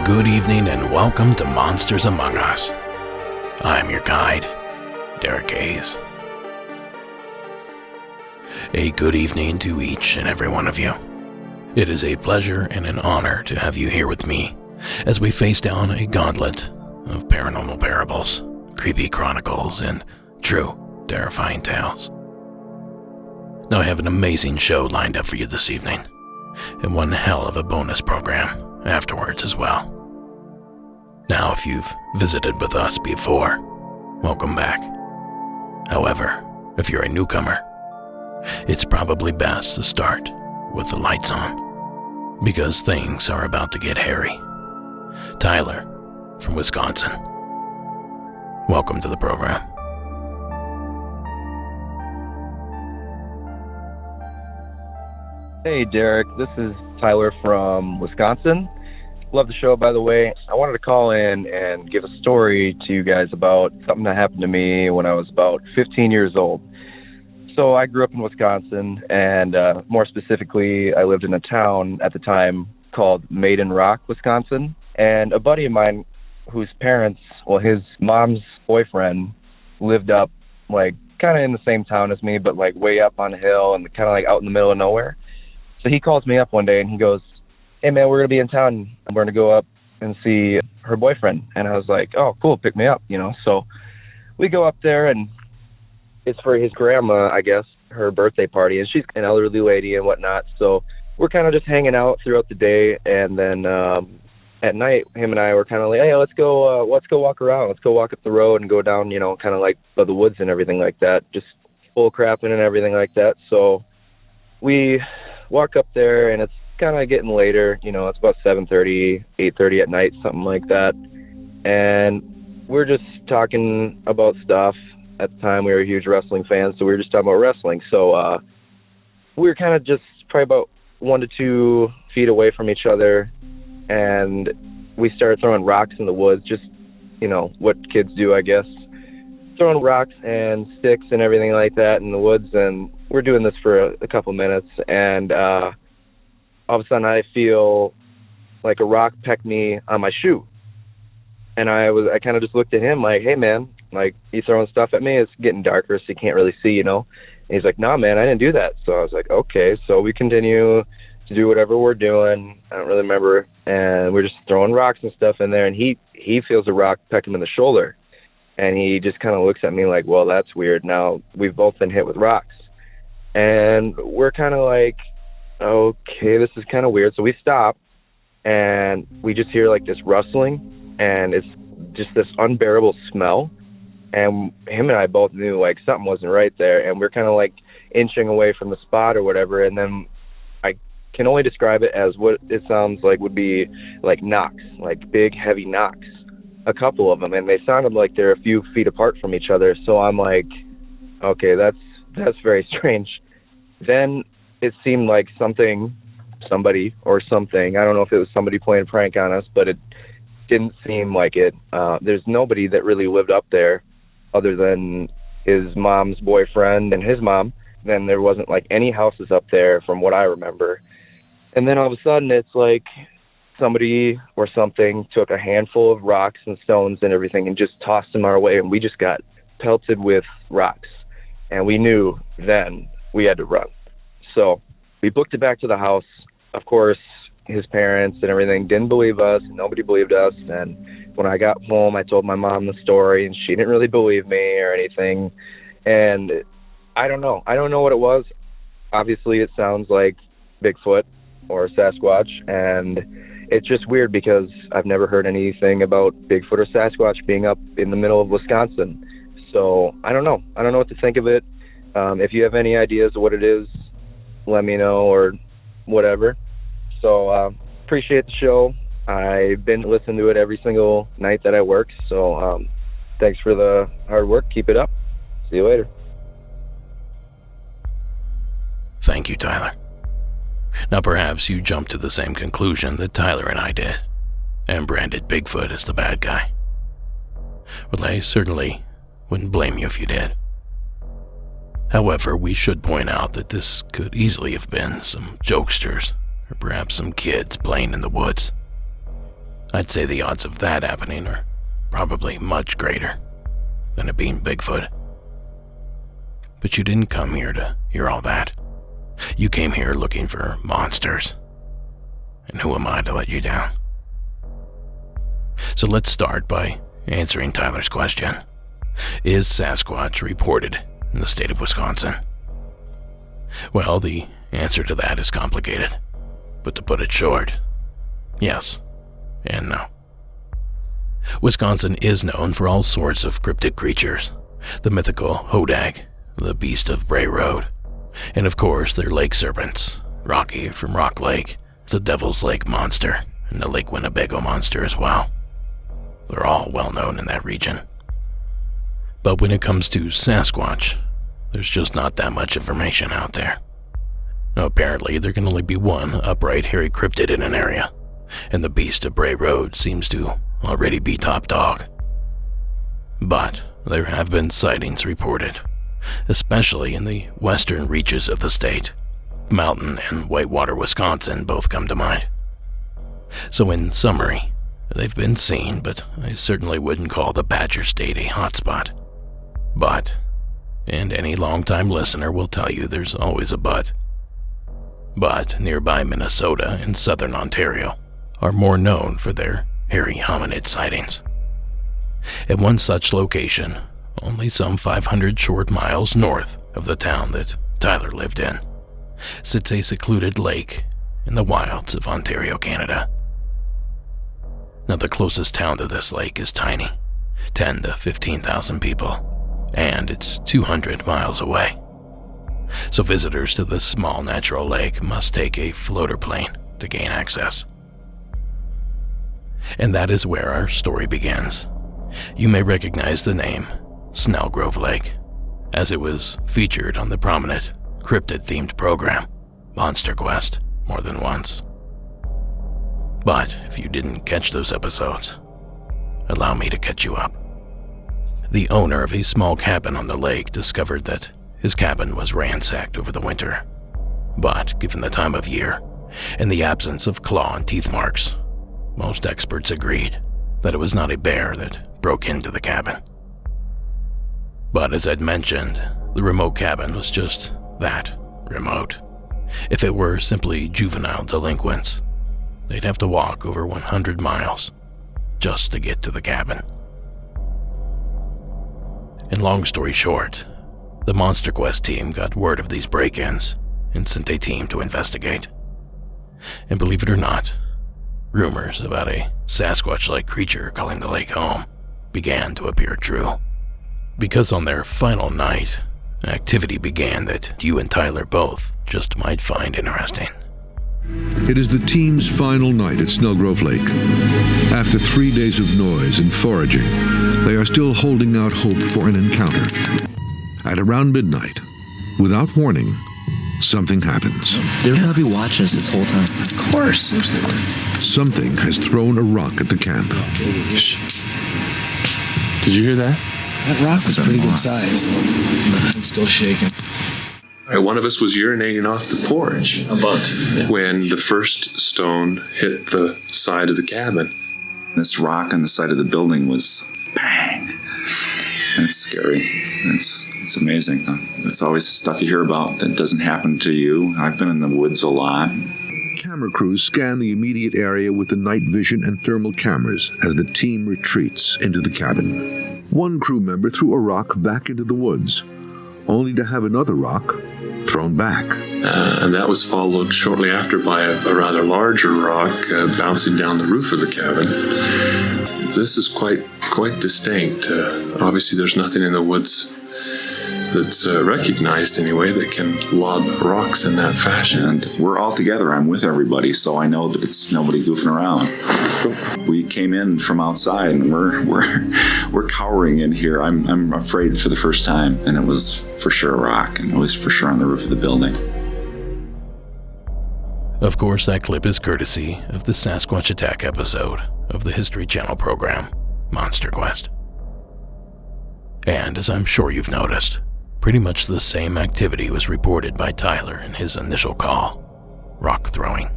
Good evening and welcome to Monsters Among Us. I'm your guide, Derek Hayes. A good evening to each and every one of you. It is a pleasure and an honor to have you here with me as we face down a gauntlet of paranormal parables, creepy chronicles, and true terrifying tales. Now I have an amazing show lined up for you this evening, and one hell of a bonus program afterwards as well. Now, if you've visited with us before, welcome back. However, if you're a newcomer, it's probably best to start with the lights on, because things are about to get hairy. Tyler, from Wisconsin, welcome to the program. Hey Derek, this is Tyler from Wisconsin. Love the show, by the way. I wanted to call in and give a story to you guys about something that happened to me when I was about 15 years old. So I grew up in Wisconsin, and more specifically, I lived in a town at the time called Maiden Rock, Wisconsin. And a buddy of mine whose parents, his mom's boyfriend lived up, kind of in the same town as me, but way up on a hill and kind of out in the middle of nowhere. So he calls me up one day and he goes, "Hey man, we're going to be in town. We're going to go up and see her boyfriend." And I was like, "Oh, cool, pick me up," So we go up there, and it's for his grandma, I guess, her birthday party. And she's an elderly lady and whatnot. So we're kind of just hanging out throughout the day. And then at night, him and I were kind of like, "Hey, let's go walk around. Let's go walk up the road and go down, kind of by the woods and everything like that. Just bull crapping and everything like that." So we walk up there, and it's kind of getting later, it's about 7:30, 8:30 at night, something like that. And we're just talking about stuff. At the time, we were huge wrestling fans, so we were just talking about wrestling. So we were kind of just probably about 1 to 2 feet away from each other, and we started throwing rocks in the woods, just, what kids do, I guess. Throwing rocks and sticks and everything like that in the woods, and we're doing this for a couple minutes, and all of a sudden I feel like a rock peck me on my shoe. And I kind of just looked at him like, "Hey man, you throwing stuff at me?" It's getting darker, so you can't really see, And he's like, "Nah man, I didn't do that." So I was like, "Okay." So we continue to do whatever we're doing. I don't really remember. And we're just throwing rocks and stuff in there, and he feels a rock peck him in the shoulder. And he just kind of looks at me like, "Well, that's weird. Now we've both been hit with rocks." And we're kind of like, "Okay, this is kind of weird." So we stop, and we just hear this rustling, and it's just this unbearable smell. And him and I both knew something wasn't right there, and we're kind of inching away from the spot or whatever. And then I can only describe it as what it sounds like would be knocks, big heavy knocks, a couple of them, and they sounded like they're a few feet apart from each other. So I'm like, okay, that's very strange. Then it seemed like somebody or something, I don't know if it was somebody playing a prank on us, but it didn't seem like it. There's nobody that really lived up there other than his mom's boyfriend and his mom. Then there wasn't any houses up there from what I remember. And then all of a sudden it's like somebody or something took a handful of rocks and stones and everything and just tossed them our way, and we just got pelted with rocks. And we knew then we had to run. So we booked it back to the house. Of course, his parents and everything didn't believe us. Nobody believed us. And when I got home, I told my mom the story, and she didn't really believe me or anything. And I don't know what it was. Obviously, it sounds like Bigfoot or Sasquatch, and it's just weird because I've never heard anything about Bigfoot or Sasquatch being up in the middle of Wisconsin. So I don't know. I don't know what to think of it. If you have any ideas of what it is, let me know or whatever. So appreciate the show. I've been listening to it every single night that I work. So thanks for the hard work. Keep it up. See you later. Thank you, Tyler. Now perhaps you jumped to the same conclusion that Tyler and I did, and branded Bigfoot as the bad guy. Well, I certainly wouldn't blame you if you did. However, we should point out that this could easily have been some jokesters, or perhaps some kids playing in the woods. I'd say the odds of that happening are probably much greater than it being Bigfoot. But you didn't come here to hear all that. You came here looking for monsters. And who am I to let you down? So let's start by answering Tyler's question. Is Sasquatch reported in the state of Wisconsin? Well, the answer to that is complicated. But to put it short, yes and no. Wisconsin is known for all sorts of cryptid creatures. The mythical hodag, the beast of Bray Road, and of course their lake serpents, Rocky from Rock Lake, the Devil's Lake monster, and the Lake Winnebago monster as well. They're all well known in that region. But when it comes to Sasquatch, there's just not that much information out there. Now, apparently there can only be one upright hairy cryptid in an area, and the beast of Bray Road seems to already be top dog. But there have been sightings reported, especially in the western reaches of the state. Mountain and Whitewater, Wisconsin both come to mind. So in summary, they've been seen, but I certainly wouldn't call the Badger State a hotspot. But, and any longtime listener will tell you there's always a but nearby Minnesota and southern Ontario are more known for their hairy hominid sightings. At one such location, only some 500 short miles north of the town that Tyler lived in, sits a secluded lake in the wilds of Ontario, Canada. Now, the closest town to this lake is tiny, 10 to 15,000 people, and it's 200 miles away. So visitors to this small natural lake must take a floater plane to gain access. And that is where our story begins. You may recognize the name Snellgrove Lake, as it was featured on the prominent cryptid-themed program, Monster Quest, more than once. But if you didn't catch those episodes, allow me to catch you up. The owner of a small cabin on the lake discovered that his cabin was ransacked over the winter. But given the time of year and the absence of claw and teeth marks, most experts agreed that it was not a bear that broke into the cabin. But as I'd mentioned, the remote cabin was just that, remote. If it were simply juvenile delinquents, they'd have to walk over 100 miles just to get to the cabin. And long story short, the Monster Quest team got word of these break-ins and sent a team to investigate. And believe it or not, rumors about a Sasquatch-like creature calling the lake home began to appear true. Because on their final night, activity began that you and Tyler both just might find interesting. It is the team's final night at Snellgrove Lake. After 3 days of noise and foraging, they are still holding out hope for an encounter. At around midnight, without warning, something happens. They're gonna be watching us this whole time. Of course. Of course they were. Something has thrown a rock at the camp. Shh. Did you hear that? That rock was pretty good size. It's still shaking. One of us was urinating off the porch when the first stone hit the side of the cabin. This rock on the side of the building was bang. It's scary. It's amazing. It's always stuff you hear about that doesn't happen to you. I've been in the woods a lot. Camera crews scan the immediate area with the night vision and thermal cameras as the team retreats into the cabin. One crew member threw a rock back into the woods, only to have another rock thrown back. And that was followed shortly after by a rather larger rock bouncing down the roof of the cabin. This is quite distinct. Obviously, there's nothing in the woods that's recognized anyway that can lob rocks in that fashion. And we're all together. I'm with everybody, so I know that it's nobody goofing around. We came in from outside, and we're cowering in here. I'm afraid for the first time, and it was for sure a rock, and it was for sure on the roof of the building. Of course, that clip is courtesy of the Sasquatch Attack episode of the History Channel program, Monster Quest. And as I'm sure you've noticed, pretty much the same activity was reported by Tyler in his initial call, rock throwing.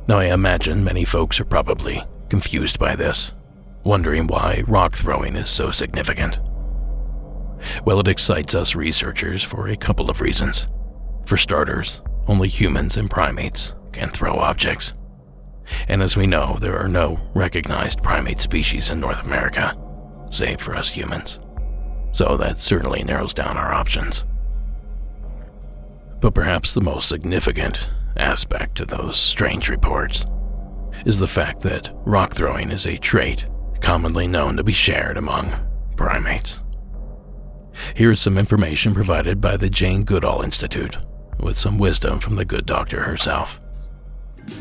Now I imagine many folks are probably confused by this, wondering why rock throwing is so significant. Well, it excites us researchers for a couple of reasons. For starters, only humans and primates can throw objects. And as we know, there are no recognized primate species in North America, save for us humans. So that certainly narrows down our options. But perhaps the most significant aspect to those strange reports is the fact that rock throwing is a trait commonly known to be shared among primates. Here is some information provided by the Jane Goodall Institute, with some wisdom from the good doctor herself.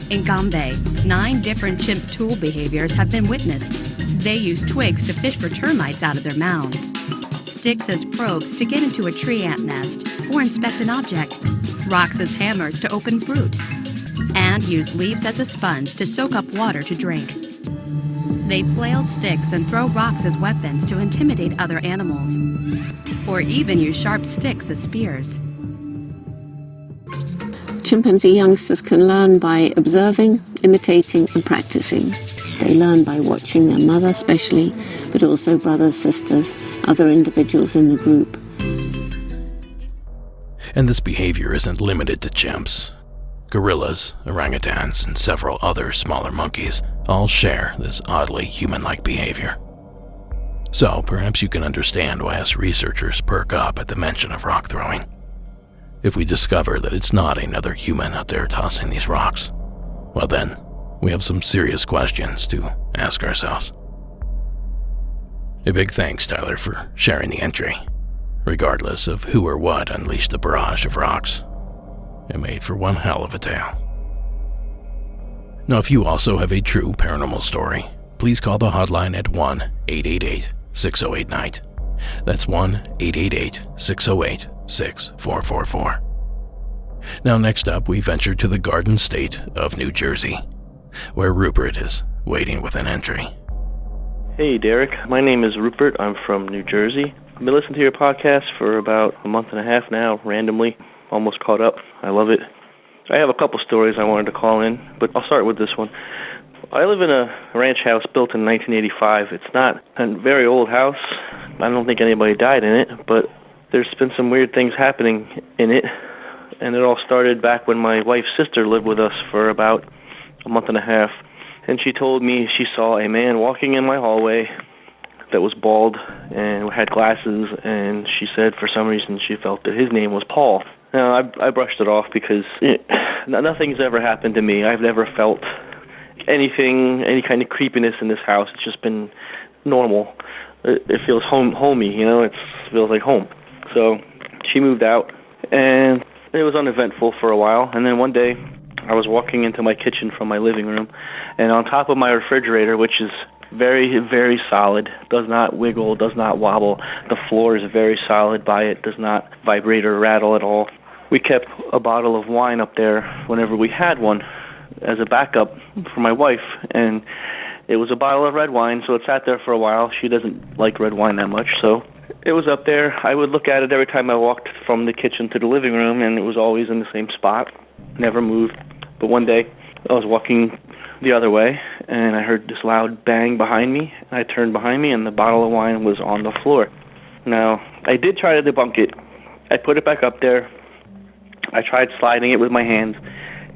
In Gombe, 9 different chimp tool behaviors have been witnessed. They use twigs to fish for termites out of their mounds, sticks as probes to get into a tree ant nest or inspect an object, rocks as hammers to open fruit, and use leaves as a sponge to soak up water to drink. They flail sticks and throw rocks as weapons to intimidate other animals, or even use sharp sticks as spears. Chimpanzee youngsters can learn by observing, imitating, and practicing. They learn by watching their mother especially, but also brothers, sisters, other individuals in the group. And this behavior isn't limited to chimps. Gorillas, orangutans, and several other smaller monkeys all share this oddly human-like behavior. So perhaps you can understand why us researchers perk up at the mention of rock throwing. If we discover that it's not another human out there tossing these rocks, well then, we have some serious questions to ask ourselves. A big thanks, Tyler, for sharing the entry. Regardless of who or what unleashed the barrage of rocks, it made for one hell of a tale. Now, if you also have a true paranormal story, please call the hotline at 1-888-608-NIGHT. That's 1-888-608-6444. Now, next up, we venture to the Garden State of New Jersey, where Rupert is waiting with an entry. Hey, Derek. My name is Rupert. I'm from New Jersey. I've been listening to your podcast for about a month and a half now, randomly. Almost caught up. I love it. I have a couple stories I wanted to call in, but I'll start with this one. I live in a ranch house built in 1985. It's not a very old house. I don't think anybody died in it, but there's been some weird things happening in it, and it all started back when my wife's sister lived with us for about a month and a half, and she told me she saw a man walking in my hallway that was bald and had glasses, and she said for some reason she felt that his name was Paul. Now, I brushed it off because nothing's ever happened to me. I've never felt any kind of creepiness in this house. It's just been normal. It feels homey, you know. It feels like home. So she moved out, and it was uneventful for a while. And then one day, I was walking into my kitchen from my living room, and on top of my refrigerator, which is very, very solid, does not wiggle, does not wobble. The floor is very solid by it, does not vibrate or rattle at all. We kept a bottle of wine up there whenever we had one as a backup for my wife, and it was a bottle of red wine, so it sat there for a while. She doesn't like red wine that much, so it was up there. I would look at it every time I walked from the kitchen to the living room, and it was always in the same spot, never moved. But one day, I was walking the other way, and I heard this loud bang behind me. I turned behind me, and the bottle of wine was on the floor. Now, I did try to debunk it. I put it back up there. I tried sliding it with my hands.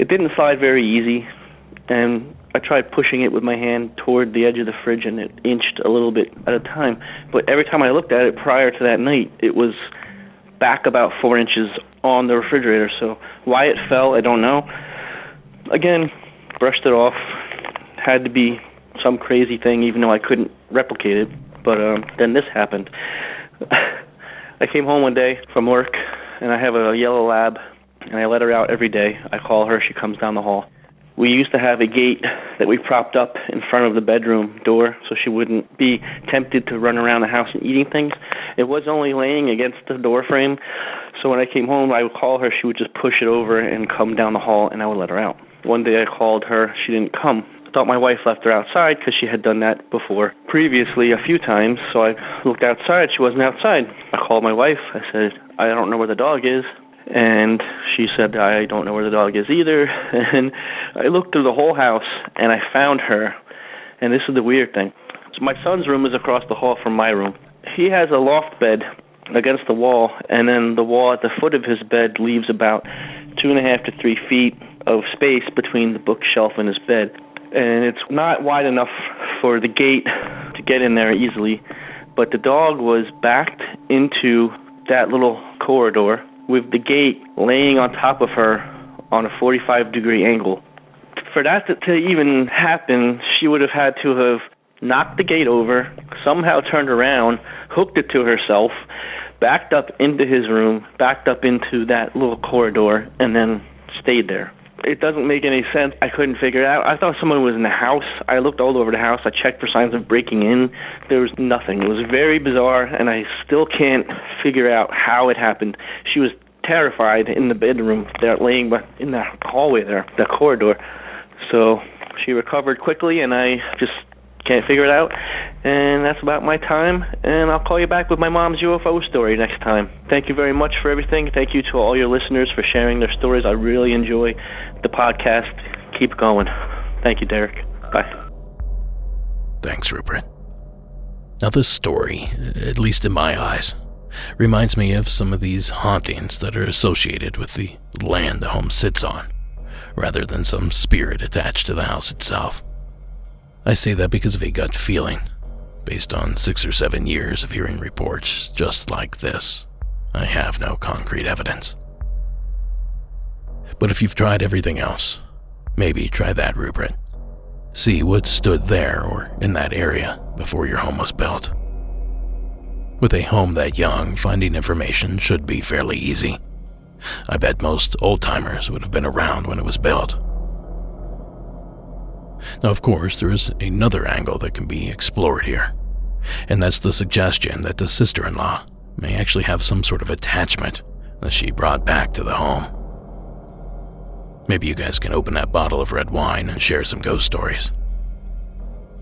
It didn't slide very easy, and I tried pushing it with my hand toward the edge of the fridge, and it inched a little bit at a time. But every time I looked at it prior to that night, it was back about 4 inches on the refrigerator. So why it fell, I don't know. Again, brushed it off. Had to be some crazy thing, even though I couldn't replicate it. But then this happened. I came home one day from work, and I have a yellow lab, and I let her out every day. I call her, she comes down the hall. We used to have a gate that we propped up in front of the bedroom door so she wouldn't be tempted to run around the house and eating things. It was only laying against the door frame, so when I came home, I would call her, she would just push it over and come down the hall, and I would let her out. One day I called her, she didn't come. I thought my wife left her outside because she had done that before previously a few times, so I looked outside, she wasn't outside. I called my wife, I said, I don't know where the dog is. And she said, I don't know where the dog is either. And I looked through the whole house, and I found her. And this is the weird thing. So my son's room is across the hall from my room. He has a loft bed against the wall, and then the wall at the foot of his bed leaves about 2.5 to 3 feet of space between the bookshelf and his bed. And it's not wide enough for the gate to get in there easily, but the dog was backed into that little corridor with the gate laying on top of her on a 45-degree angle. For that to even happen, she would have had to have knocked the gate over, somehow turned around, hooked it to herself, backed up into his room, backed up into that little corridor, and then stayed there. It doesn't make any sense. I couldn't figure it out. I thought someone was in the house. I looked all over the house. I checked for signs of breaking in. There was nothing. It was very bizarre, and I still can't figure out how it happened. She was terrified in the bedroom there, laying in the hallway there, the corridor. So she recovered quickly, and I just can't figure it out. And that's about my time, and I'll call you back with my mom's UFO story next time. Thank you very much for everything. Thank you to all your listeners for sharing their stories. I really enjoy the podcast. Keep going. Thank you, Derek. Bye. Thanks, Rupert. Now this story, at least in my eyes, reminds me of some of these hauntings that are associated with the land the home sits on, rather than some spirit attached to the house itself. I say that because of a gut feeling, based on 6 or 7 years of hearing reports just like this. I have no concrete evidence. But if you've tried everything else, maybe try that, Rupert. See what stood there or in that area before your home was built. With a home that young, finding information should be fairly easy. I bet most old-timers would have been around when it was built. Now, of course, there is another angle that can be explored here, and that's the suggestion that the sister-in-law may actually have some sort of attachment that she brought back to the home. Maybe you guys can open that bottle of red wine and share some ghost stories.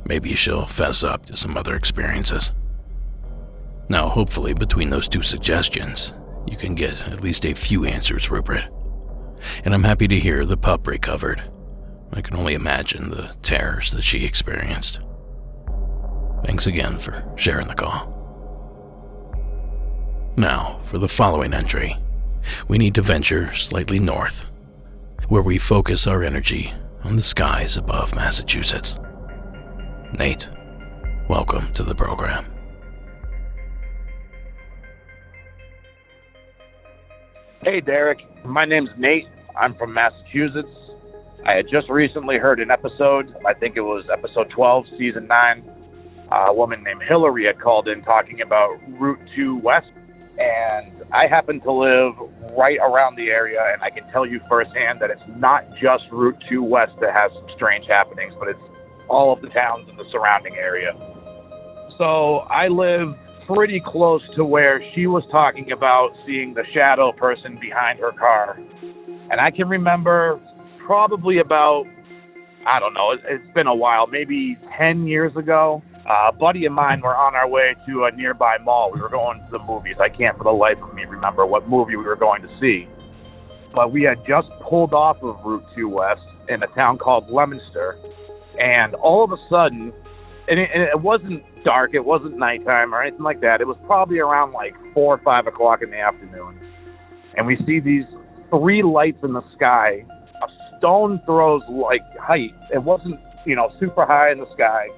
Maybe she'll fess up to some other experiences. Now, hopefully, between those two suggestions, you can get at least a few answers, Rupert. And I'm happy to hear the pup recovered. I can only imagine the terrors that she experienced. Thanks again for sharing the call. Now, for the following entry, we need to venture slightly north, where we focus our energy on the skies above Massachusetts. Nate, welcome to the program. Hey, Derek. My name's Nate. I'm from Massachusetts. I had just recently heard an episode, I think it was episode 12, season 9. A woman named Hillary had called in talking about Route 2 West, and I happen to live right around the area, and I can tell you firsthand that it's not just Route 2 West that has some strange happenings, but it's all of the towns in the surrounding area. So I live pretty close to where she was talking about seeing the shadow person behind her car. And I can remember probably about, I don't know, it's been a while, maybe 10 years ago. A buddy of mine were on our way to a nearby mall. We were going to the movies. I can't for the life of me remember what movie we were going to see. But we had just pulled off of Route 2 West in a town called Leominster. And all of a sudden, and it wasn't dark, it wasn't nighttime or anything like that. It was probably around like 4 or 5 o'clock in the afternoon. And we see these 3 lights in the sky, a stone throws like height. It wasn't, super high in the sky.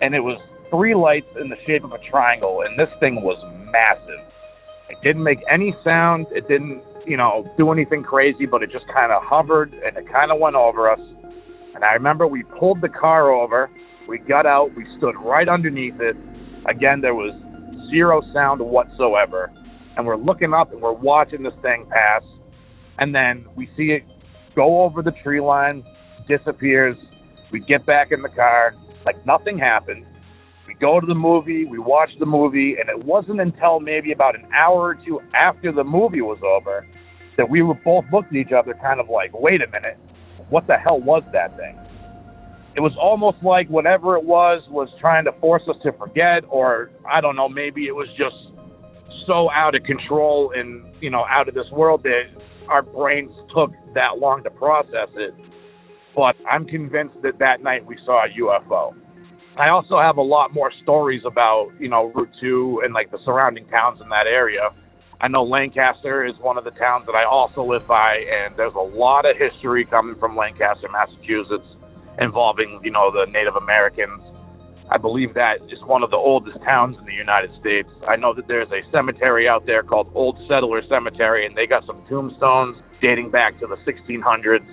And it was 3 lights in the shape of a triangle. And this thing was massive. It didn't make any sound. It didn't, do anything crazy, but it just kind of hovered and it kind of went over us. And I remember we pulled the car over. We got out. We stood right underneath it. Again, there was zero sound whatsoever. And we're looking up and we're watching this thing pass. And then we see it go over the tree line, disappears. We get back in the car like nothing happened. We go to the movie, we watch the movie, and it wasn't until maybe about an hour or two after the movie was over that we were both looked at each other kind of like, wait a minute, what the hell was that thing? It was almost like whatever it was trying to force us to forget, or I don't know, maybe it was just so out of control and, out of this world that our brains took that long to process it. But I'm convinced that night we saw a UFO. I also have a lot more stories about, Route 2 and like the surrounding towns in that area. I know Lancaster is one of the towns that I also live by, and there's a lot of history coming from Lancaster, Massachusetts, involving, the Native Americans. I believe that is one of the oldest towns in the United States. I know that there's a cemetery out there called Old Settler Cemetery, and they got some tombstones dating back to the 1600s.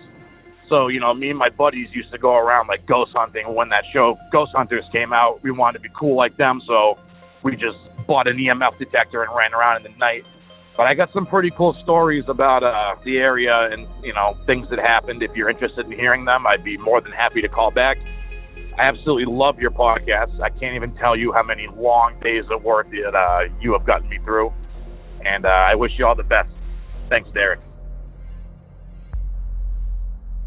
So, me and my buddies used to go around like ghost hunting. When that show Ghost Hunters came out, we wanted to be cool like them, so we just bought an EMF detector and ran around in the night. But I got some pretty cool stories about the area and, things that happened. If you're interested in hearing them, I'd be more than happy to call back. I absolutely love your podcast. I can't even tell you how many long days of work that you have gotten me through. And I wish you all the best. Thanks, Derek.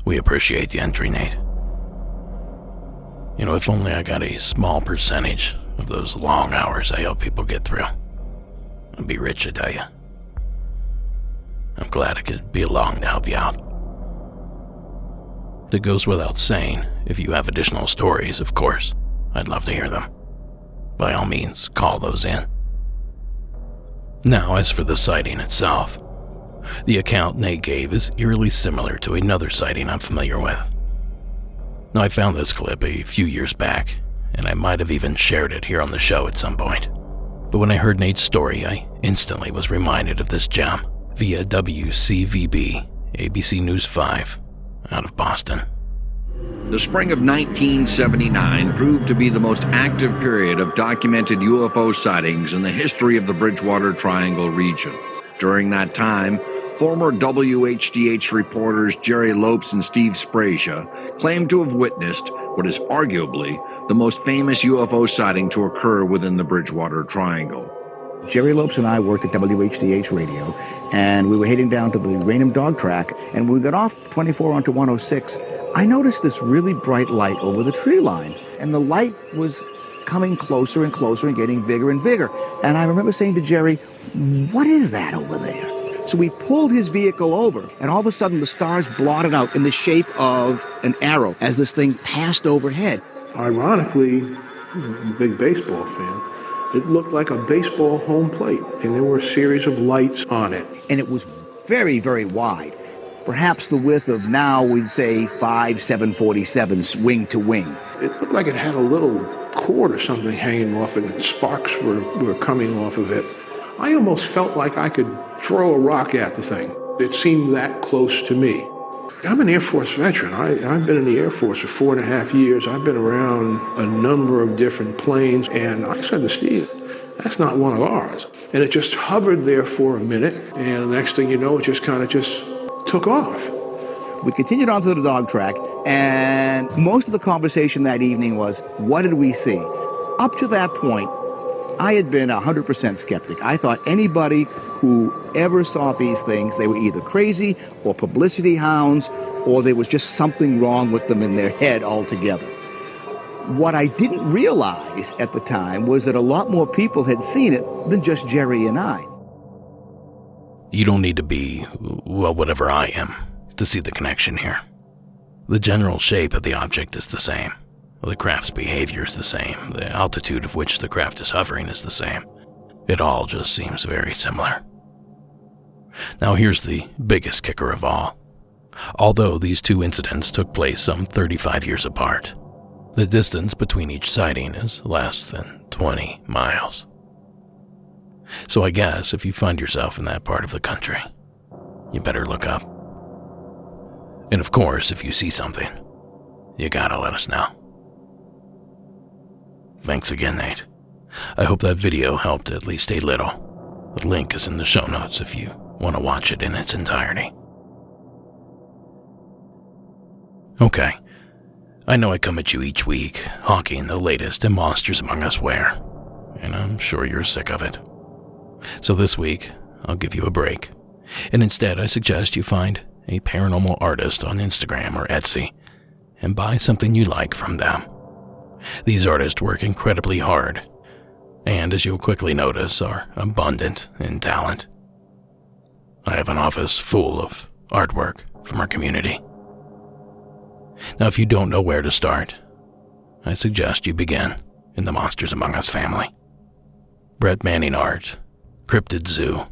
We appreciate the entry, Nate. If only I got a small percentage of those long hours I help people get through, I'd be rich, I tell you. I'm glad I could be along to help you out. It goes without saying, if you have additional stories, of course, I'd love to hear them. By all means, call those in. Now, as for the sighting itself, the account Nate gave is eerily similar to another sighting I'm familiar with. Now, I found this clip a few years back, and I might have even shared it here on the show at some point. But when I heard Nate's story, I instantly was reminded of this gem via WCVB, ABC News 5, out of Boston. The spring of 1979 proved to be the most active period of documented UFO sightings in the history of the Bridgewater Triangle region. During that time, former WHDH reporters Jerry Lopes and Steve Sprazia claimed to have witnessed what is arguably the most famous UFO sighting to occur within the Bridgewater Triangle. Jerry Lopes and I worked at WHDH Radio, and we were heading down to the Raynham Dog Track, and when we got off 24 onto 106, I noticed this really bright light over the tree line, and the light was coming closer and closer and getting bigger and bigger. And I remember saying to Jerry, "What is that over there?" So we pulled his vehicle over, and all of a sudden the stars blotted out in the shape of an arrow as this thing passed overhead. Ironically, I'm a big baseball fan, it looked like a baseball home plate, and there were a series of lights on it. And it was very, very wide. Perhaps the width of now, we'd say 5 747s wing to wing. It looked like it had a little cord or something hanging off it, and sparks were coming off of it. I almost felt like I could throw a rock at the thing. It seemed that close to me. I'm an Air Force veteran. I've been in the Air Force for 4.5 years. I've been around a number of different planes, and I said to Steve, that's not one of ours. And it just hovered there for a minute, and the next thing you know, it just kind of took off. We continued on to the dog track, and most of the conversation that evening was, what did we see? Up to that point, I had been 100% skeptic. I thought anybody who ever saw these things, they were either crazy or publicity hounds, or there was just something wrong with them in their head altogether. What I didn't realize at the time was that a lot more people had seen it than just Jerry and I. You don't need to be, well, whatever I am, to see the connection here. The general shape of the object is the same. The craft's behavior is the same. The altitude of which the craft is hovering is the same. It all just seems very similar. Now here's the biggest kicker of all. Although these two incidents took place some 35 years apart, the distance between each sighting is less than 20 miles. So I guess if you find yourself in that part of the country, you better look up. And of course, if you see something, you gotta let us know. Thanks again, Nate. I hope that video helped at least a little. The link is in the show notes if you want to watch it in its entirety. Okay, I know I come at you each week, hawking the latest in Monsters Among Us wear, and I'm sure you're sick of it. So this week, I'll give you a break, and instead I suggest you find a paranormal artist on Instagram or Etsy, and buy something you like from them. These artists work incredibly hard, and as you'll quickly notice, are abundant in talent. I have an office full of artwork from our community. Now, if you don't know where to start, I suggest you begin in the Monsters Among Us family. Brett Manning Art, Cryptid Zoo,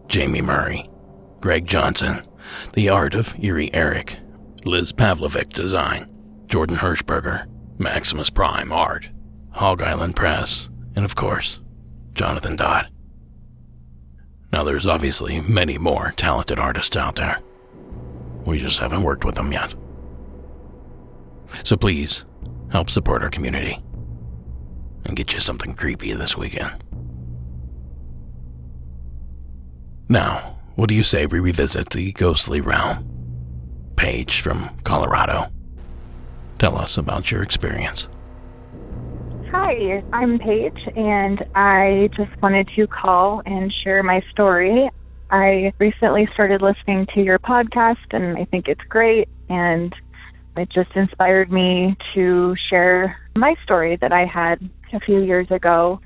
Jamie Murray, Greg Johnson, The Art of Eerie Eric, Liz Pavlovic Design, Jordan Hirschberger, Maximus Prime Art, Hog Island Press, and of course, Jonathan Dodd. Now there's obviously many more talented artists out there. We just haven't worked with them yet. So please, help support our community and get you something creepy this weekend. Now, what do you say we revisit the ghostly realm? Paige from Colorado. Tell us about your experience. Hi, I'm Paige, and I just wanted to call and share my story. I recently started listening to your podcast, and I think it's great, and it just inspired me to share my story that I had a few years ago.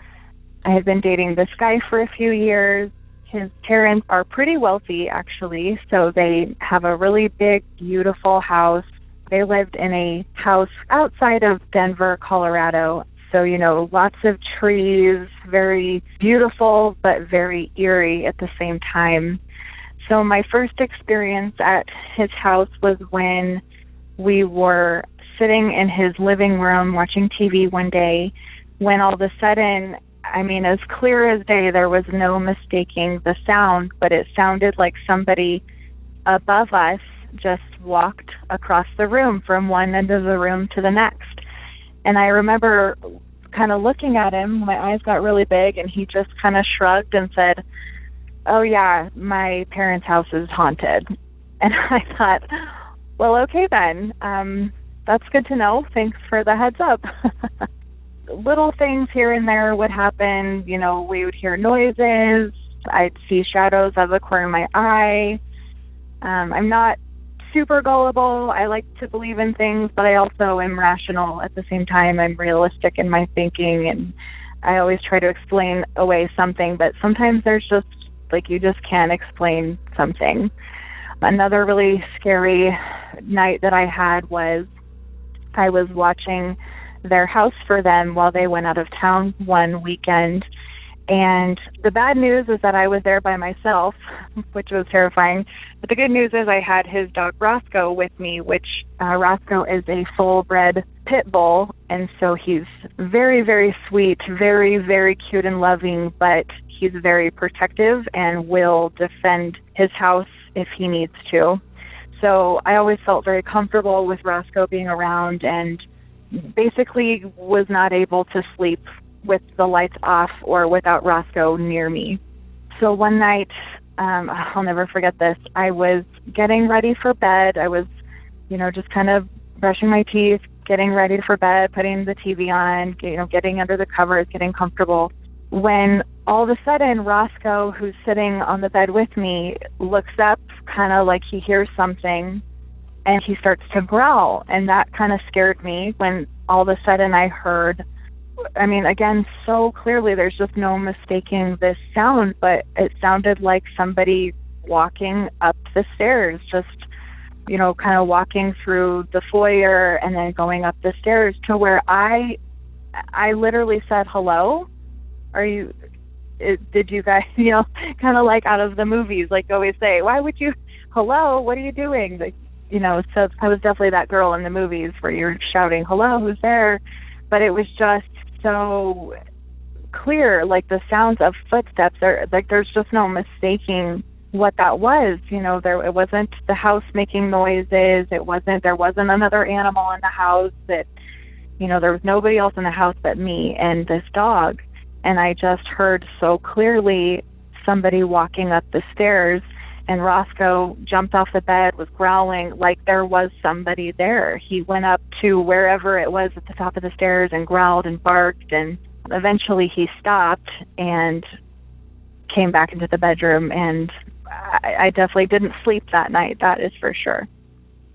I had been dating this guy for a few years. His parents are pretty wealthy, actually, so they have a really big, beautiful house. They lived in a house outside of Denver, Colorado. So, lots of trees, very beautiful, but very eerie at the same time. So my first experience at his house was when we were sitting in his living room watching TV one day, when all of a sudden, as clear as day, there was no mistaking the sound, but it sounded like somebody above us just walked across the room from one end of the room to the next. And I remember kind of looking at him, my eyes got really big, and he just kind of shrugged and said, "Oh yeah, my parents' house is haunted." And I thought, well, okay then. That's good to know. Thanks for the heads up. Little things here and there would happen. We would hear noises. I'd see shadows out of the corner of my eye. I'm not super gullible. I like to believe in things, but I also am rational at the same time. I'm realistic in my thinking, and I always try to explain away something, but sometimes there's just, you just can't explain something. Another really scary night that I had was I was watching their house for them while they went out of town one weekend. And the bad news is that I was there by myself, which was terrifying. But the good news is I had his dog Roscoe with me, which Roscoe is a full-bred pit bull. And so he's very, very sweet, very, very cute and loving, but he's very protective and will defend his house if he needs to. So I always felt very comfortable with Roscoe being around, and basically was not able to sleep with the lights off or without Roscoe near me. So one night, I'll never forget this, I was getting ready for bed. I was, just kind of brushing my teeth, getting ready for bed, putting the TV on, getting under the covers, getting comfortable, when all of a sudden Roscoe, who's sitting on the bed with me, looks up kind of like he hears something, and he starts to growl. And that kind of scared me when all of a sudden I heard, again, so clearly, there's just no mistaking this sound, but it sounded like somebody walking up the stairs, just, kind of walking through the foyer and then going up the stairs to where I literally said, "Hello? Did you guys, kind of like out of the movies, like always say, why would you, hello, what are you doing?" So I was definitely that girl in the movies where you're shouting, "Hello, who's there?" But it was just so clear, like the sounds of footsteps. There's just no mistaking what that was. It wasn't the house making noises. There wasn't another animal in the house. There was nobody else in the house but me and this dog. And I just heard so clearly somebody walking up the stairs, and Roscoe jumped off the bed, was growling like there was somebody there. He went up to wherever it was at the top of the stairs and growled and barked, and eventually he stopped and came back into the bedroom, and I definitely didn't sleep that night, that is for sure.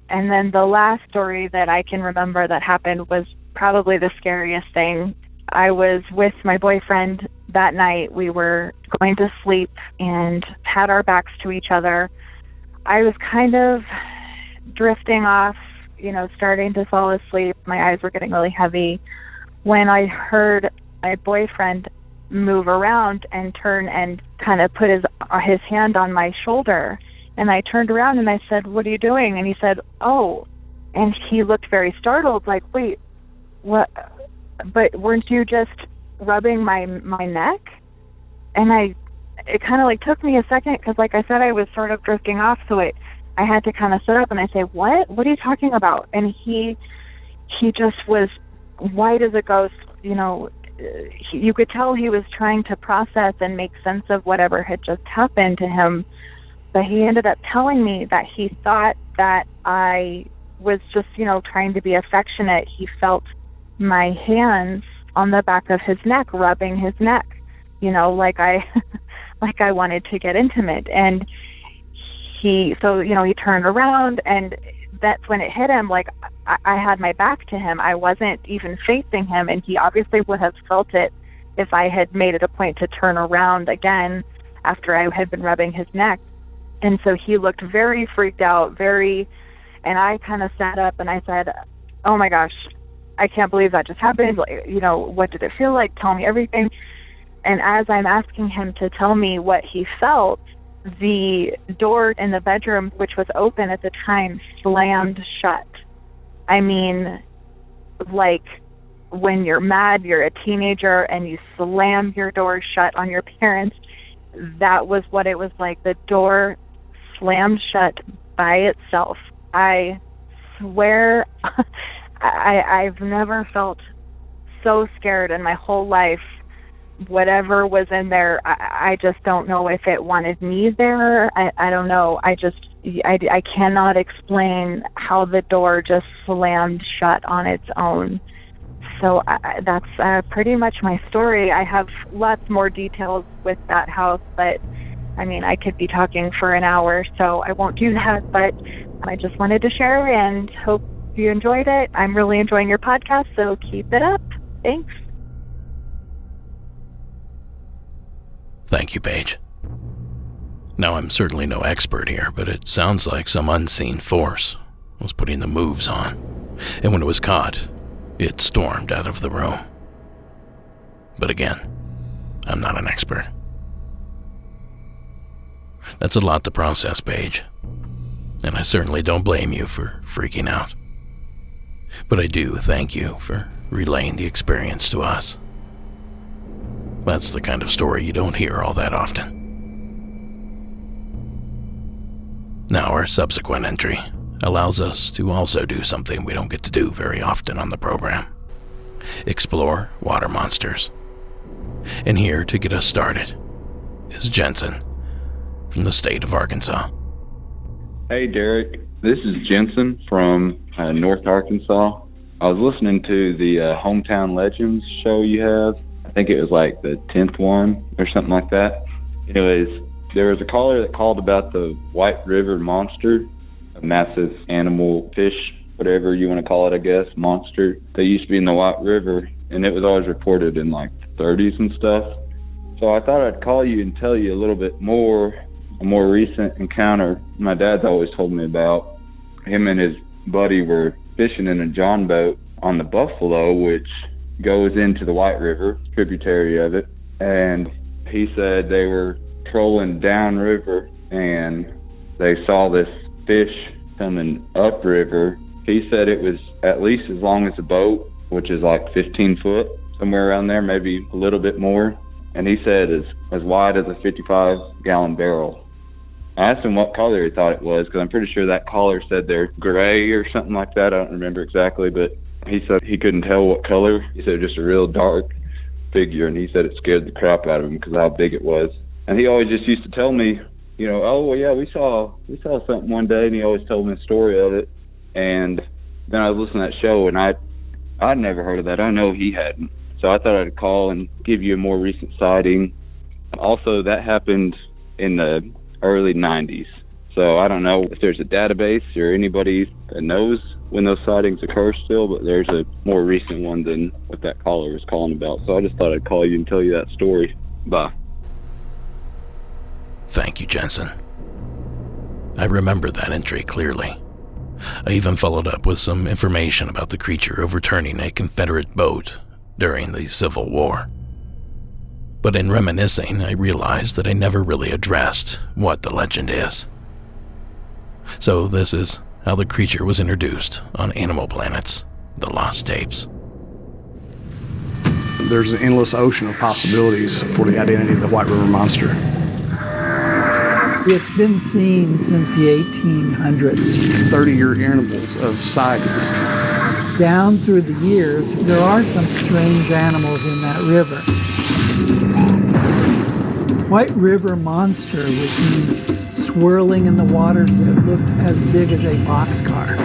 And then the last story that I can remember that happened was probably the scariest thing. I was with my boyfriend that night. We were going to sleep and had our backs to each other. I was kind of drifting off, starting to fall asleep. My eyes were getting really heavy when I heard my boyfriend move around and turn and kind of put his hand on my shoulder. And I turned around and I said, "What are you doing?" And he said, "Oh." And he looked very startled, like, "Wait, what? But weren't you just rubbing my neck?" And it kind of took me a second, because like I said, I was sort of drifting off, so I had to kind of sit up and I say, what are you talking about? And he just was white as a ghost. You could tell he was trying to process and make sense of whatever had just happened to him, but he ended up telling me that he thought that I was just trying to be affectionate. He felt my hands on the back of his neck, rubbing his neck, like I wanted to get intimate. And he turned around, and that's when it hit him, like I had my back to him. I wasn't even facing him, and he obviously would have felt it if I had made it a point to turn around again after I had been rubbing his neck. And so he looked very freaked out, and I kind of sat up and I said, "Oh my gosh, I can't believe that just happened. What did it feel like? Tell me everything." And as I'm asking him to tell me what he felt, the door in the bedroom, which was open at the time, slammed shut. I mean, like when you're mad, you're a teenager, and you slam your door shut on your parents. That was what it was like. The door slammed shut by itself. I swear I've never felt so scared in my whole life. Whatever was in there, I just don't know if it wanted me there. I don't know. I cannot explain how the door just slammed shut on its own. So that's pretty much my story. I have lots more details with that house, but I mean, I could be talking for an hour, so I won't do that. But I just wanted to share and hope you enjoyed it. I'm really enjoying your podcast, so keep it up. Thanks. Thank you, Paige. Now, I'm certainly no expert here, but it sounds like some unseen force was putting the moves on, and when it was caught, it stormed out of the room. But again, I'm not an expert. That's a lot to process, Paige, and I certainly don't blame you for freaking out. But I do thank you for relaying the experience to us. That's the kind of story you don't hear all that often. Now, our subsequent entry allows us to also do something we don't get to do very often on the program: explore water monsters. And here to get us started is Jensen from the state of Arkansas. Hey, Derek. This is Jensen from North Arkansas. I was listening to the Hometown Legends show you have. I think it was like the 10th one or something like that. Anyways, there was a caller that called about the White River monster, a massive animal, fish, whatever you want to call it, I guess, monster that used to be in the White River, and it was always reported in like the 30s and stuff. So I thought I'd call you and tell you a little bit more, a more recent encounter my dad's always told me about. Him and his buddy were fishing in a john boat on the Buffalo, which goes into the White River, tributary of it, and he said they were trolling downriver and they saw this fish coming upriver. He said it was at least as long as a boat, which is like 15 foot, somewhere around there, maybe a little bit more. And he said as wide as a 55-gallon barrel. I asked him what color he thought it was, because I'm pretty sure that caller said they're gray or something like that. I don't remember exactly, but he said he couldn't tell what color. He said just a real dark figure, and he said it scared the crap out of him because of how big it was. And he always just used to tell me, you know, oh, well, yeah, we saw something one day, and he always told me a story of it. And then I was listening to that show, and I'd never heard of that. I know he hadn't. So I thought I'd call and give you a more recent sighting. Also, that happened in the early 90s. So I don't know if there's a database or anybody that knows when those sightings occur still, but there's a more recent one than what that caller was calling about. So I just thought I'd call you and tell you that story. Bye. Thank you, Jensen. I remember that entry clearly. I even followed up with some information about the creature overturning a Confederate boat during the Civil War. But in reminiscing, I realized that I never really addressed what the legend is. So this is how the creature was introduced on Animal Planet's The Lost Tapes. There's an endless ocean of possibilities for the identity of the White River Monster. It's been seen since the 1800s. 30-year intervals of sightings. Down through the years, there are some strange animals in that river. White River Monster was seen swirling in the waters that looked as big as a boxcar.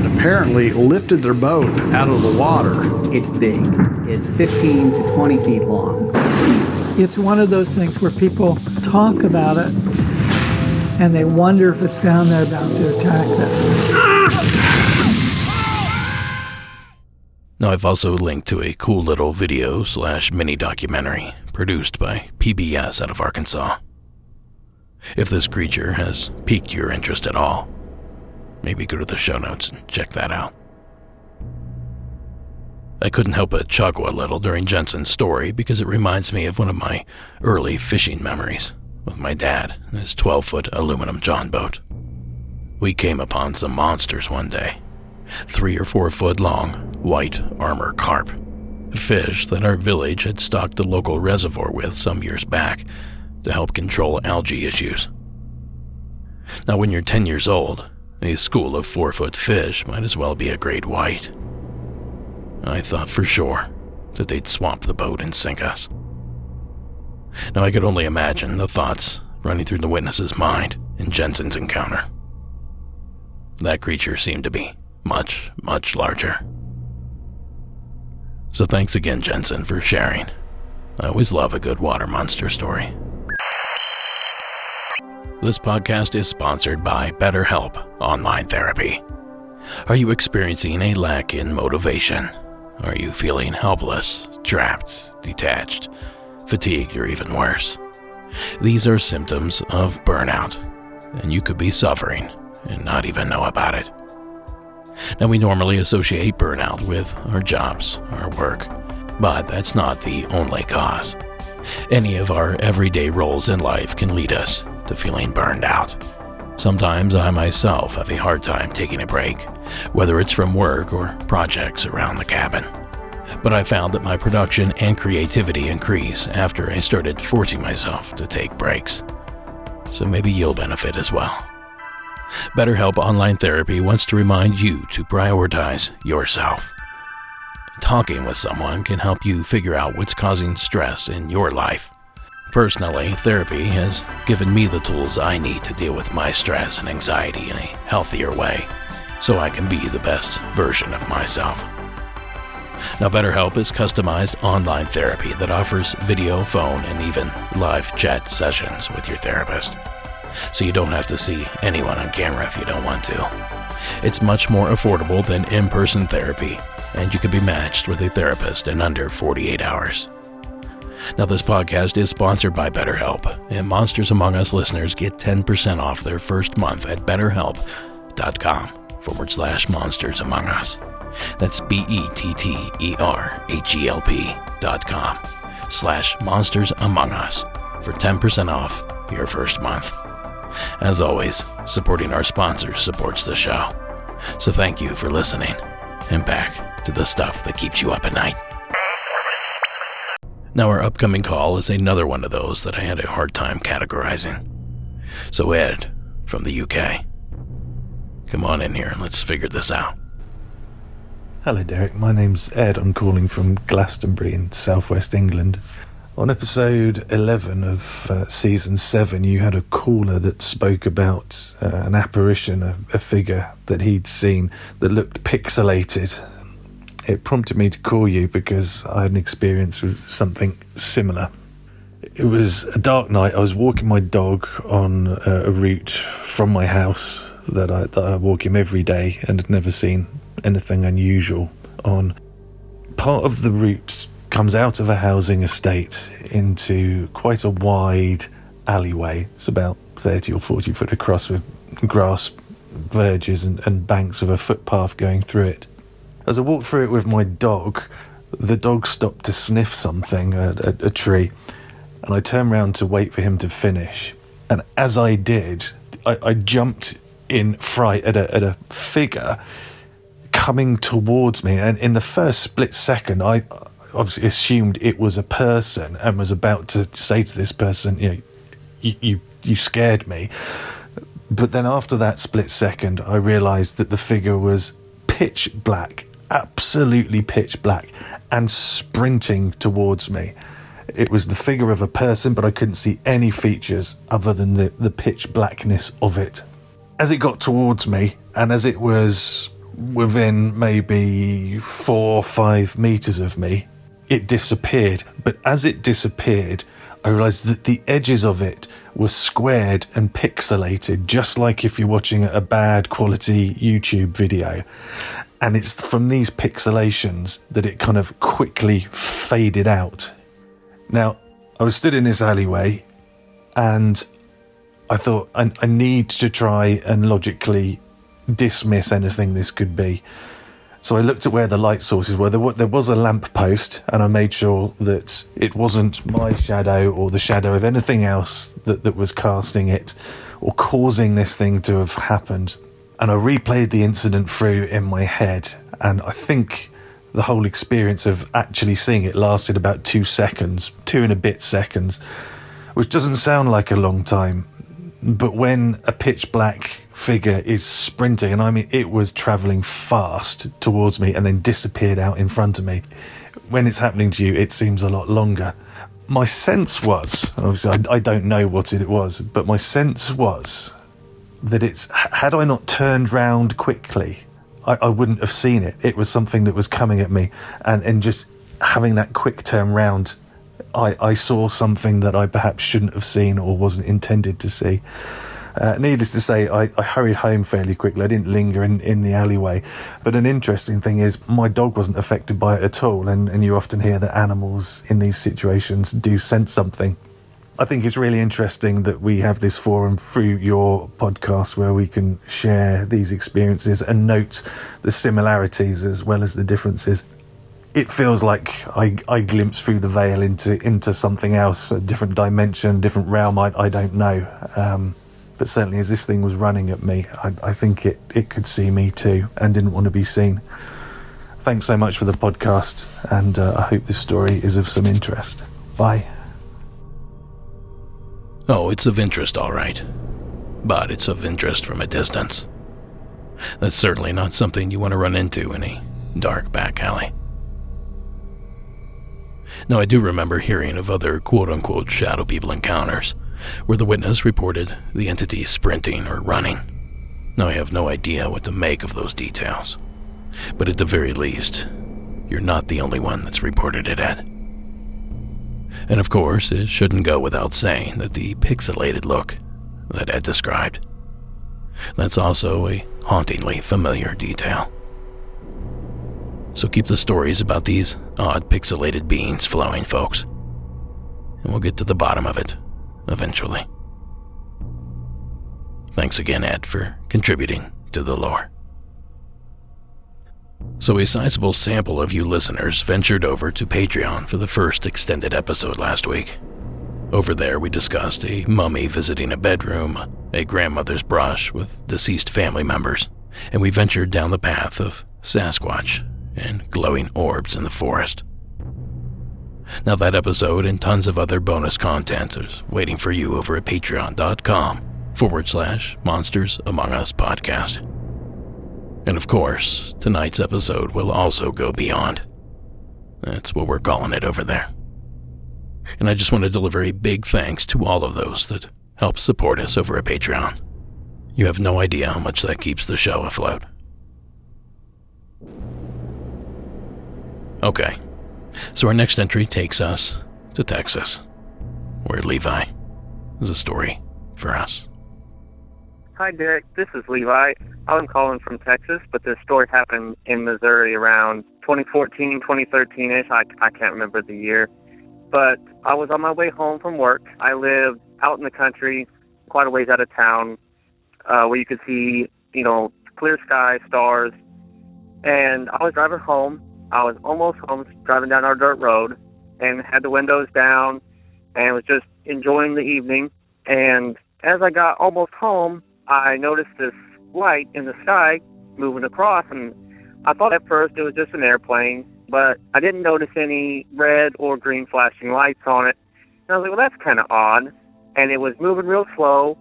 It apparently lifted their boat out of the water. It's big. It's 15 to 20 feet long. It's one of those things where people talk about it and they wonder if it's down there about to attack them. Now, I've also linked to a cool little video/mini documentary produced by PBS out of Arkansas. If this creature has piqued your interest at all, maybe go to the show notes and check that out. I couldn't help but chuckle a little during Jensen's story because it reminds me of one of my early fishing memories with my dad and his 12-foot aluminum john boat. We came upon some monsters one day. 3 or 4 foot long, white armor carp, a fish that our village had stocked the local reservoir with some years back to help control algae issues. Now, when you're 10 years old, a school of 4-foot fish might as well be a great white. I thought for sure that they'd swamp the boat and sink us. Now, I could only imagine the thoughts running through the witness's mind in Jensen's encounter. That creature seemed to be much, much larger. So thanks again, Jensen, for sharing. I always love a good water monster story. This podcast is sponsored by BetterHelp Online Therapy. Are you experiencing a lack in motivation? Are you feeling helpless, trapped, detached, fatigued, or even worse? These are symptoms of burnout, and you could be suffering and not even know about it. Now, we normally associate burnout with our jobs, our work, but that's not the only cause. Any of our everyday roles in life can lead us to feeling burned out. Sometimes I myself have a hard time taking a break, whether it's from work or projects around the cabin. But I found that my production and creativity increase after I started forcing myself to take breaks. So maybe you'll benefit as well. BetterHelp Online Therapy wants to remind you to prioritize yourself. Talking with someone can help you figure out what's causing stress in your life. Personally, therapy has given me the tools I need to deal with my stress and anxiety in a healthier way, so I can be the best version of myself. Now, BetterHelp is customized online therapy that offers video, phone, and even live chat sessions with your therapist, so you don't have to see anyone on camera if you don't want to. It's much more affordable than in-person therapy, and you can be matched with a therapist in under 48 hours. Now, this podcast is sponsored by BetterHelp, and Monsters Among Us listeners get 10% off their first month at betterhelp.com/Monsters Among Us. That's BetterHelp.com/Monsters Among Us for 10% off your first month. As always, supporting our sponsors supports the show. So thank you for listening, and back to the stuff that keeps you up at night. Now our upcoming call is another one of those that I had a hard time categorizing. So Ed, from the UK, come on in here and let's figure this out. Hello Derek, my name's Ed. I'm calling from Glastonbury in southwest England. On episode 11 of season 7, you had a caller that spoke about an apparition, a figure that he'd seen that looked pixelated. It prompted me to call you because I had an experience with something similar. It was a dark night. I was walking my dog on a route from my house that I walk him every day and had never seen anything unusual on. Part of the route comes out of a housing estate into quite a wide alleyway. It's about 30 or 40 foot across with grass verges and banks with a footpath going through it. As I walked through it with my dog, the dog stopped to sniff something, a tree, and I turned round to wait for him to finish. And as I did, I jumped in fright at a figure coming towards me, and in the first split second, I obviously assumed it was a person and was about to say to this person, you scared me. But then after that split second, I realised that the figure was pitch black, absolutely pitch black, and sprinting towards me. It was the figure of a person, but I couldn't see any features other than the pitch blackness of it. As it got towards me, and as it was within maybe 4 or 5 meters of me, it disappeared. But as it disappeared, I realised that the edges of it were squared and pixelated, just like if you're watching a bad quality YouTube video. And it's from these pixelations that it kind of quickly faded out. Now, I was stood in this alleyway and I thought I need to try and logically dismiss anything this could be. So I looked at where the light sources were. There was a lamp post, and I made sure that it wasn't my shadow or the shadow of anything else that was casting it or causing this thing to have happened. And I replayed the incident through in my head, and I think the whole experience of actually seeing it lasted about 2 seconds, 2 and a bit seconds, which doesn't sound like a long time. But when a pitch black figure is sprinting, and I mean it was travelling fast towards me and then disappeared out in front of me, when it's happening to you, it seems a lot longer. My sense was, obviously I don't know what it was, but my sense was that had I not turned round quickly, I wouldn't have seen it. It was something that was coming at me, and just having that quick turn round, I saw something that I perhaps shouldn't have seen or wasn't intended to see. Needless to say, I hurried home fairly quickly. I didn't linger in the alleyway. But an interesting thing is my dog wasn't affected by it at all, and you often hear that animals in these situations do sense something. I think it's really interesting that we have this forum through your podcast where we can share these experiences and note the similarities as well as the differences. It feels like I glimpse through the veil into something else, a different dimension, different realm, I don't know. But certainly as this thing was running at me, I think it could see me too and didn't want to be seen. Thanks so much for the podcast, and I hope this story is of some interest. Bye. Oh, it's of interest, all right. But it's of interest from a distance. That's certainly not something you want to run into in a dark back alley. Now, I do remember hearing of other quote-unquote shadow people encounters, where the witness reported the entity sprinting or running. Now, I have no idea what to make of those details, but at the very least, you're not the only one that's reported it, Ed. And of course, it shouldn't go without saying that the pixelated look that Ed described, that's also a hauntingly familiar detail. So keep the stories about these odd pixelated beings flowing, folks, and we'll get to the bottom of it eventually. Thanks again, Ed, for contributing to the lore. So a sizable sample of you listeners ventured over to Patreon for the first extended episode last week. Over there we discussed a mummy visiting a bedroom, a grandmother's brush with deceased family members, and we ventured down the path of Sasquatch and glowing orbs in the forest. Now that episode and tons of other bonus content is waiting for you over at patreon.com/Monsters Among Us podcast. And of course, tonight's episode will also go beyond. That's what we're calling it over there. And I just want to deliver a big thanks to all of those that help support us over at Patreon. You have no idea how much that keeps the show afloat. Okay, so our next entry takes us to Texas, where Levi has a story for us. Hi, Derek. This is Levi. I'm calling from Texas, but this story happened in Missouri around 2014, 2013-ish. I can't remember the year. But I was on my way home from work. I live out in the country, quite a ways out of town, where you could see, clear sky, stars. And I was driving home. I was almost home, driving down our dirt road, and had the windows down, and was just enjoying the evening. And as I got almost home, I noticed this light in the sky moving across, and I thought at first it was just an airplane, but I didn't notice any red or green flashing lights on it. And I was like, well, that's kind of odd. And it was moving real slow,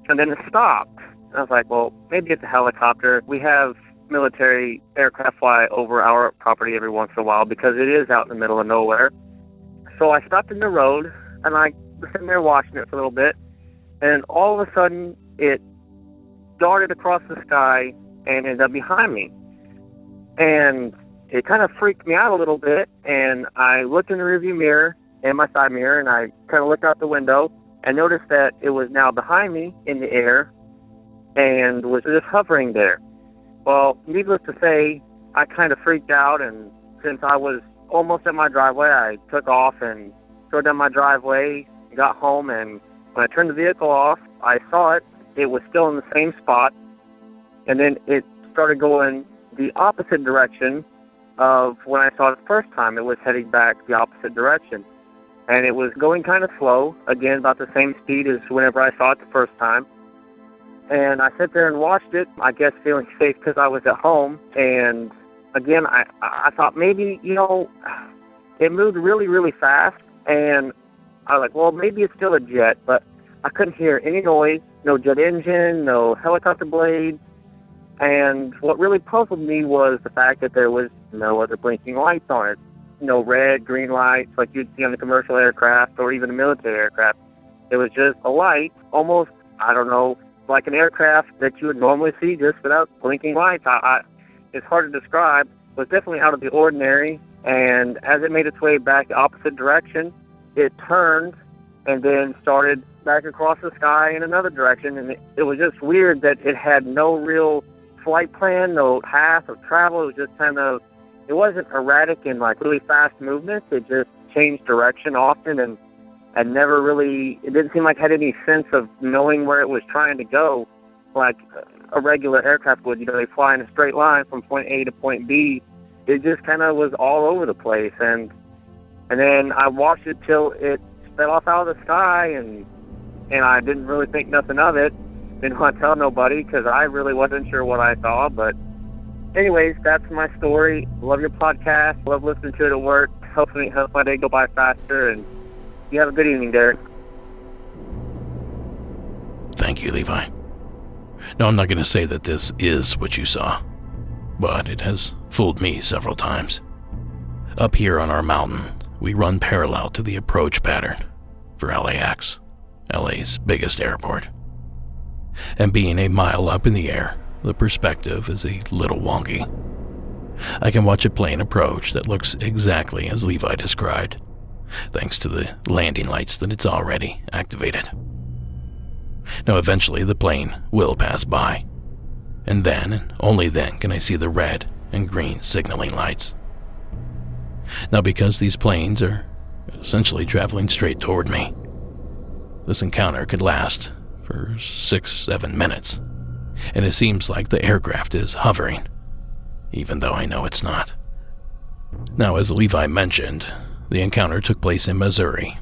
and then it stopped. And I was like, well, maybe it's a helicopter. We have military aircraft fly over our property every once in a while because it is out in the middle of nowhere. So I stopped in the road, and I was sitting there watching it for a little bit, and all of a sudden it darted across the sky and ended up behind me. And it kind of freaked me out a little bit, and I looked in the rearview mirror and my side mirror, and I kind of looked out the window and noticed that it was now behind me in the air and was just hovering there. Well, needless to say, I kind of freaked out, and since I was almost at my driveway, I took off and drove down my driveway, got home, and when I turned the vehicle off, I saw it. It was still in the same spot, and then it started going the opposite direction of when I saw it the first time. It was heading back the opposite direction, and it was going kind of slow, again, about the same speed as whenever I saw it the first time. And I sat there and watched it, I guess feeling safe because I was at home, and again, I thought maybe, it moved really, really fast, and I was like, well, maybe it's still a jet, but I couldn't hear any noise, no jet engine, no helicopter blades. And what really puzzled me was the fact that there was no other blinking lights on it. No red, green lights like you'd see on the commercial aircraft or even a military aircraft. It was just a light, almost, like an aircraft that you would normally see just without blinking lights. It's hard to describe. It was definitely out of the ordinary. And as it made its way back the opposite direction, it turned and then started back across the sky in another direction. And it was just weird that it had no real flight plan, no path of travel. It was just it wasn't erratic and like really fast movements. It just changed direction often and never really, it didn't seem like it had any sense of knowing where it was trying to go like a regular aircraft would. They fly in a straight line from point A to point B. It just kind of was all over the place. And then I watched it till it fell off out of the sky, and I didn't really think nothing of it. Didn't want to tell nobody because I really wasn't sure what I saw. But anyways, that's my story. Love your podcast. Love listening to it at work. Helps my day go by faster. And you have a good evening, Derek. Thank you, Levi. Now, I'm not going to say that this is what you saw, but it has fooled me several times. Up here on our mountain, we run parallel to the approach pattern for LAX, LA's biggest airport. And being a mile up in the air, the perspective is a little wonky. I can watch a plane approach that looks exactly as Levi described, thanks to the landing lights that it's already activated. Now, eventually the plane will pass by, and then, and only then, can I see the red and green signaling lights. Now, because these planes are essentially traveling straight toward me, this encounter could last for 6-7 minutes, and it seems like the aircraft is hovering, even though I know it's not. Now, as Levi mentioned, the encounter took place in Missouri,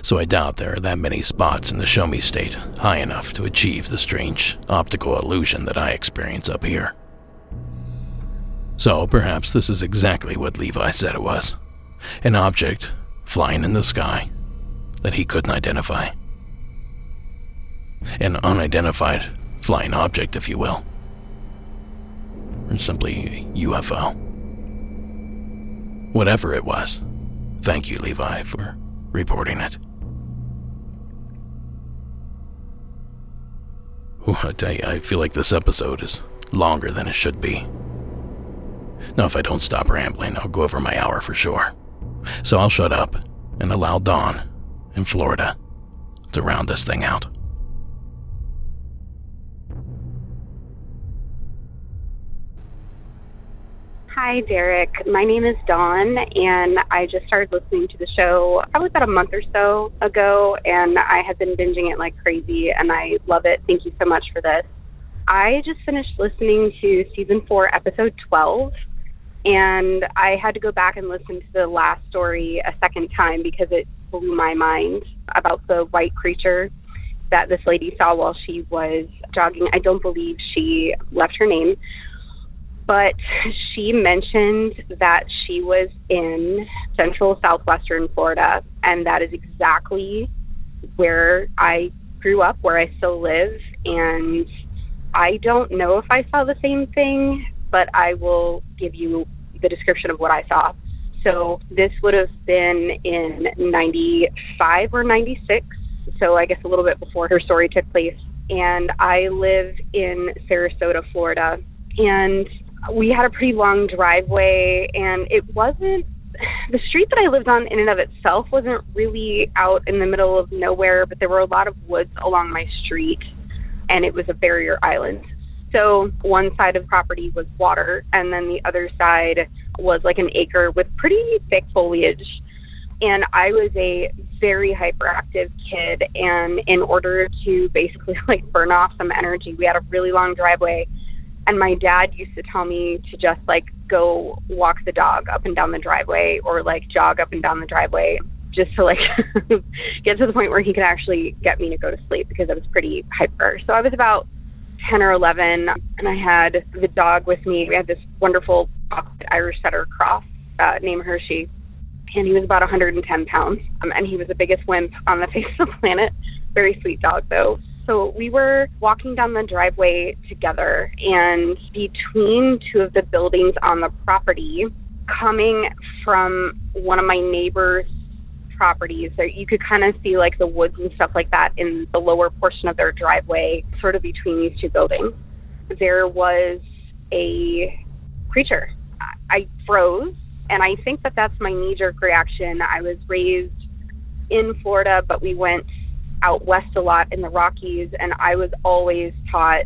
so I doubt there are that many spots in the Show Me State high enough to achieve the strange optical illusion that I experience up here. So perhaps this is exactly what Levi said it was, an object flying in the sky that he couldn't identify. An unidentified flying object, if you will. Or simply a UFO. Whatever it was, thank you, Levi, for reporting it. I tell you, I feel like this episode is longer than it should be. Now, if I don't stop rambling, I'll go over my hour for sure. So I'll shut up and allow Dawn in Florida to round this thing out. Hi, Derek. My name is Dawn, and I just started listening to the show probably about a month or so ago, and I have been binging it like crazy, and I love it. Thank you so much for this. I just finished listening to Season 4, Episode 12, and I had to go back and listen to the last story a second time because it blew my mind about the white creature that this lady saw while she was jogging. I don't believe she left her name, but she mentioned that she was in central southwestern Florida, and that is exactly where I grew up, where I still live, and I don't know if I saw the same thing, but I will give you the description of what I saw. So this would have been in 95 or 96, so I guess a little bit before her story took place. And I live in Sarasota, Florida, and we had a pretty long driveway, and it wasn't, the street that I lived on in and of itself wasn't really out in the middle of nowhere, but there were a lot of woods along my street, and it was a barrier island. So one side of the property was water, and then the other side was like an acre with pretty thick foliage. And I was a very hyperactive kid, and in order to basically like burn off some energy, we had a really long driveway. And my dad used to tell me to just like go walk the dog up and down the driveway, or like jog up and down the driveway, just to like get to the point where he could actually get me to go to sleep, because I was pretty hyper. So I was about 10 or 11, and I had the dog with me. We had this wonderful Irish setter cross named Hershey, and he was about 110 pounds, and he was the biggest wimp on the face of the planet. Very sweet dog, though. So we were walking down the driveway together, and between two of the buildings on the property, coming from one of my neighbor's properties, so you could kind of see like the woods and stuff like that in the lower portion of their driveway, sort of between these two buildings, there was a creature. I froze, and I think that that's my knee-jerk reaction. I was raised in Florida, but we went out west a lot in the Rockies, and I was always taught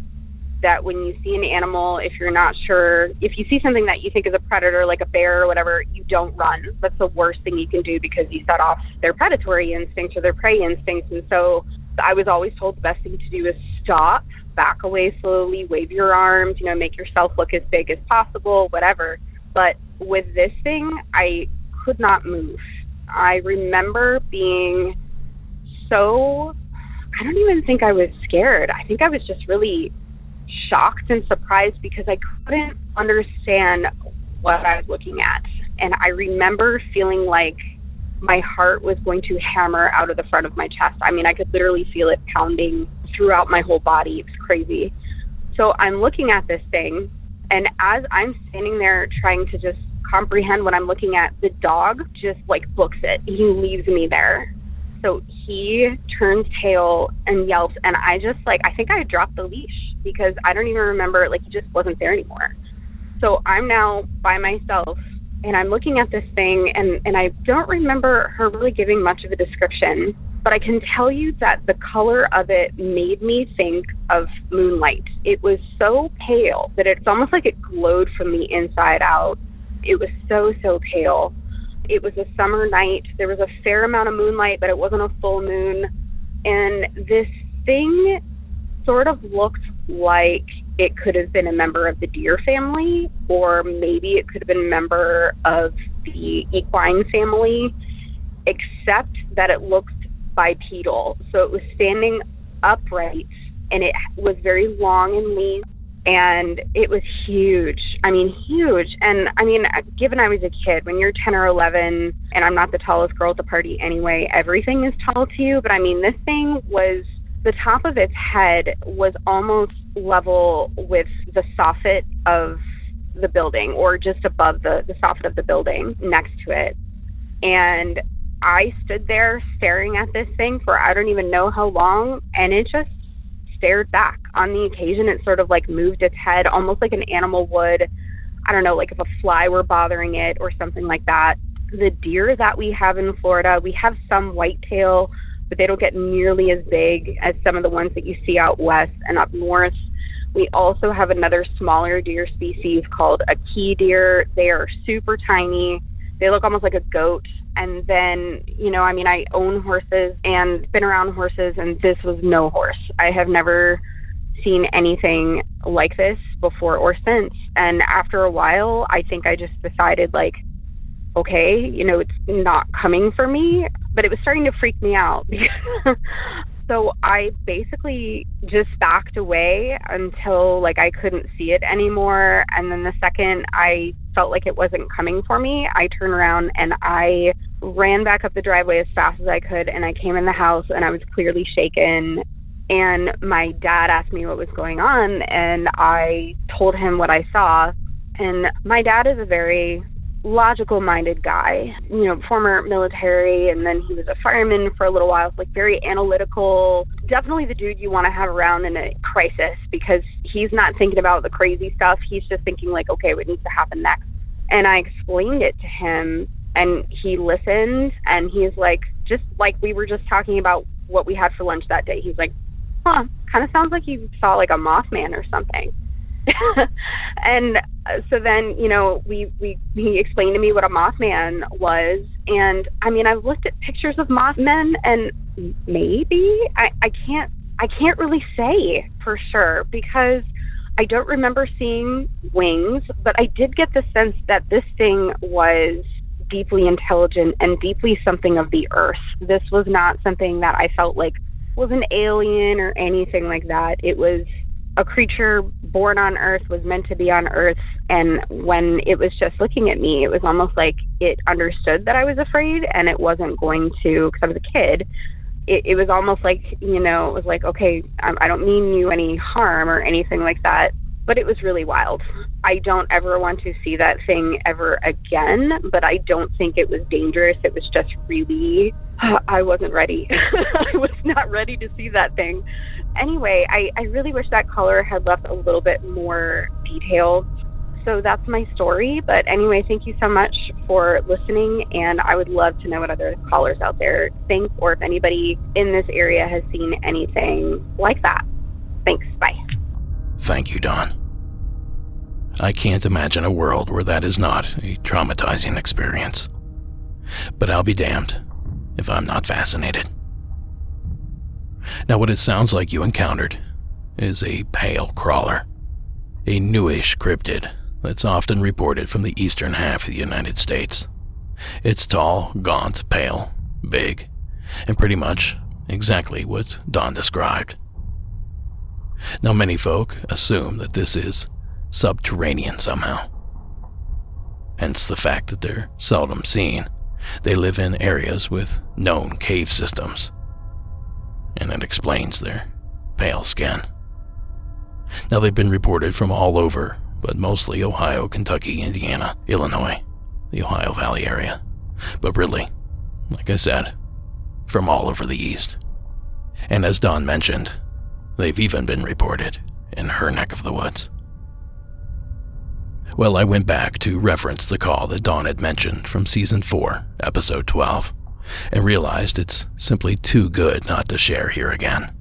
that when you see an animal, if you're not sure, if you see something that you think is a predator, like a bear or whatever, you don't run. That's the worst thing you can do, because you set off their predatory instincts or their prey instincts. And so I was always told the best thing to do is stop, back away slowly, wave your arms, make yourself look as big as possible, whatever. But with this thing, I could not move. I remember being so, I don't even think I was scared. I think I was just really shocked and surprised, because I couldn't understand what I was looking at. And I remember feeling like my heart was going to hammer out of the front of my chest. I mean, I could literally feel it pounding throughout my whole body. It was crazy. So I'm looking at this thing, and as I'm standing there trying to just comprehend what I'm looking at, the dog just like books it. He leaves me there. So he turns tail and yelps, and I just I think I dropped the leash, because I don't even remember, he just wasn't there anymore. So I'm now by myself, and I'm looking at this thing, and I don't remember her really giving much of a description, but I can tell you that the color of it made me think of moonlight. It was so pale that it's almost like it glowed from the inside out. It was so, so pale. It was a summer night. There was a fair amount of moonlight, but it wasn't a full moon. And this thing sort of looked like it could have been a member of the deer family, or maybe it could have been a member of the equine family, except that it looked bipedal. So it was standing upright, and it was very long and lean. And it was huge. I mean, huge. And I mean, given I was a kid, when you're 10 or 11, and I'm not the tallest girl at the party anyway, everything is tall to you. But I mean, this thing was, the top of its head was almost level with the soffit of the building, or just above the soffit of the building next to it. And I stood there staring at this thing for I don't even know how long, and it just stared back. On the occasion, it sort of like moved its head almost like an animal would. I don't know, like if a fly were bothering it or something like that. The deer that we have in Florida, we have some whitetail, but they don't get nearly as big as some of the ones that you see out west and up north. We also have another smaller deer species called a key deer. They are super tiny. They look almost like a goat. And then, you know, I mean, I own horses and been around horses, and this was no horse. I have never seen anything like this before or since. And after a while, I think I just decided, like, okay, you know, it's not coming for me, but it was starting to freak me out. So I basically just backed away until, like, I couldn't see it anymore. And then the second I felt like it wasn't coming for me, I turned around and I ran back up the driveway as fast as I could. And I came in the house and I was clearly shaken. And my dad asked me what was going on, and I told him what I saw. And my dad is a very logical-minded guy, you know, former military, and then he was a fireman for a little while, like very analytical. Definitely the dude you want to have around in a crisis, because he's not thinking about the crazy stuff. He's just thinking like, okay, what needs to happen next? And I explained it to him, and he listened, and he's like, just like we were just talking about what we had for lunch that day. He's like, huh, kind of sounds like you saw like a Mothman or something. And so then, you know, he explained to me what a Mothman was. And I mean, I've looked at pictures of Mothmen, and maybe I can't really say for sure, because I don't remember seeing wings, but I did get the sense that this thing was deeply intelligent and deeply something of the earth. This was not something that I felt like was an alien or anything like that. It was a creature born on Earth, was meant to be on Earth, and when it was just looking at me, it was almost like it understood that I was afraid, and it wasn't going to, because I was a kid, it was almost like, you know, it was like, okay, I don't mean you any harm or anything like that, but it was really wild. I don't ever want to see that thing ever again, but I don't think it was dangerous. It was just really, I wasn't ready. I was not ready to see that thing. Anyway, I really wish that caller had left a little bit more detail. So that's my story. But anyway, thank you so much for listening, and I would love to know what other callers out there think, or if anybody in this area has seen anything like that. Thanks. Bye. Thank you, Dawn. I can't imagine a world where that is not a traumatizing experience. But I'll be damned if I'm not fascinated. Now, what it sounds like you encountered is a pale crawler, a newish cryptid that's often reported from the eastern half of the United States. It's tall, gaunt, pale, big, and pretty much exactly what Dawn described. Now, many folk assume that this is subterranean somehow, hence the fact that they're seldom seen. They live in areas with known cave systems, and it explains their pale skin. Now, they've been reported from all over, but mostly Ohio, Kentucky, Indiana, Illinois, the Ohio Valley area. But really, like I said, from all over the East. And as Dawn mentioned, they've even been reported in her neck of the woods. Well, I went back to reference the call that Dawn had mentioned from Season 4, Episode 12, and realized it's simply too good not to share here again.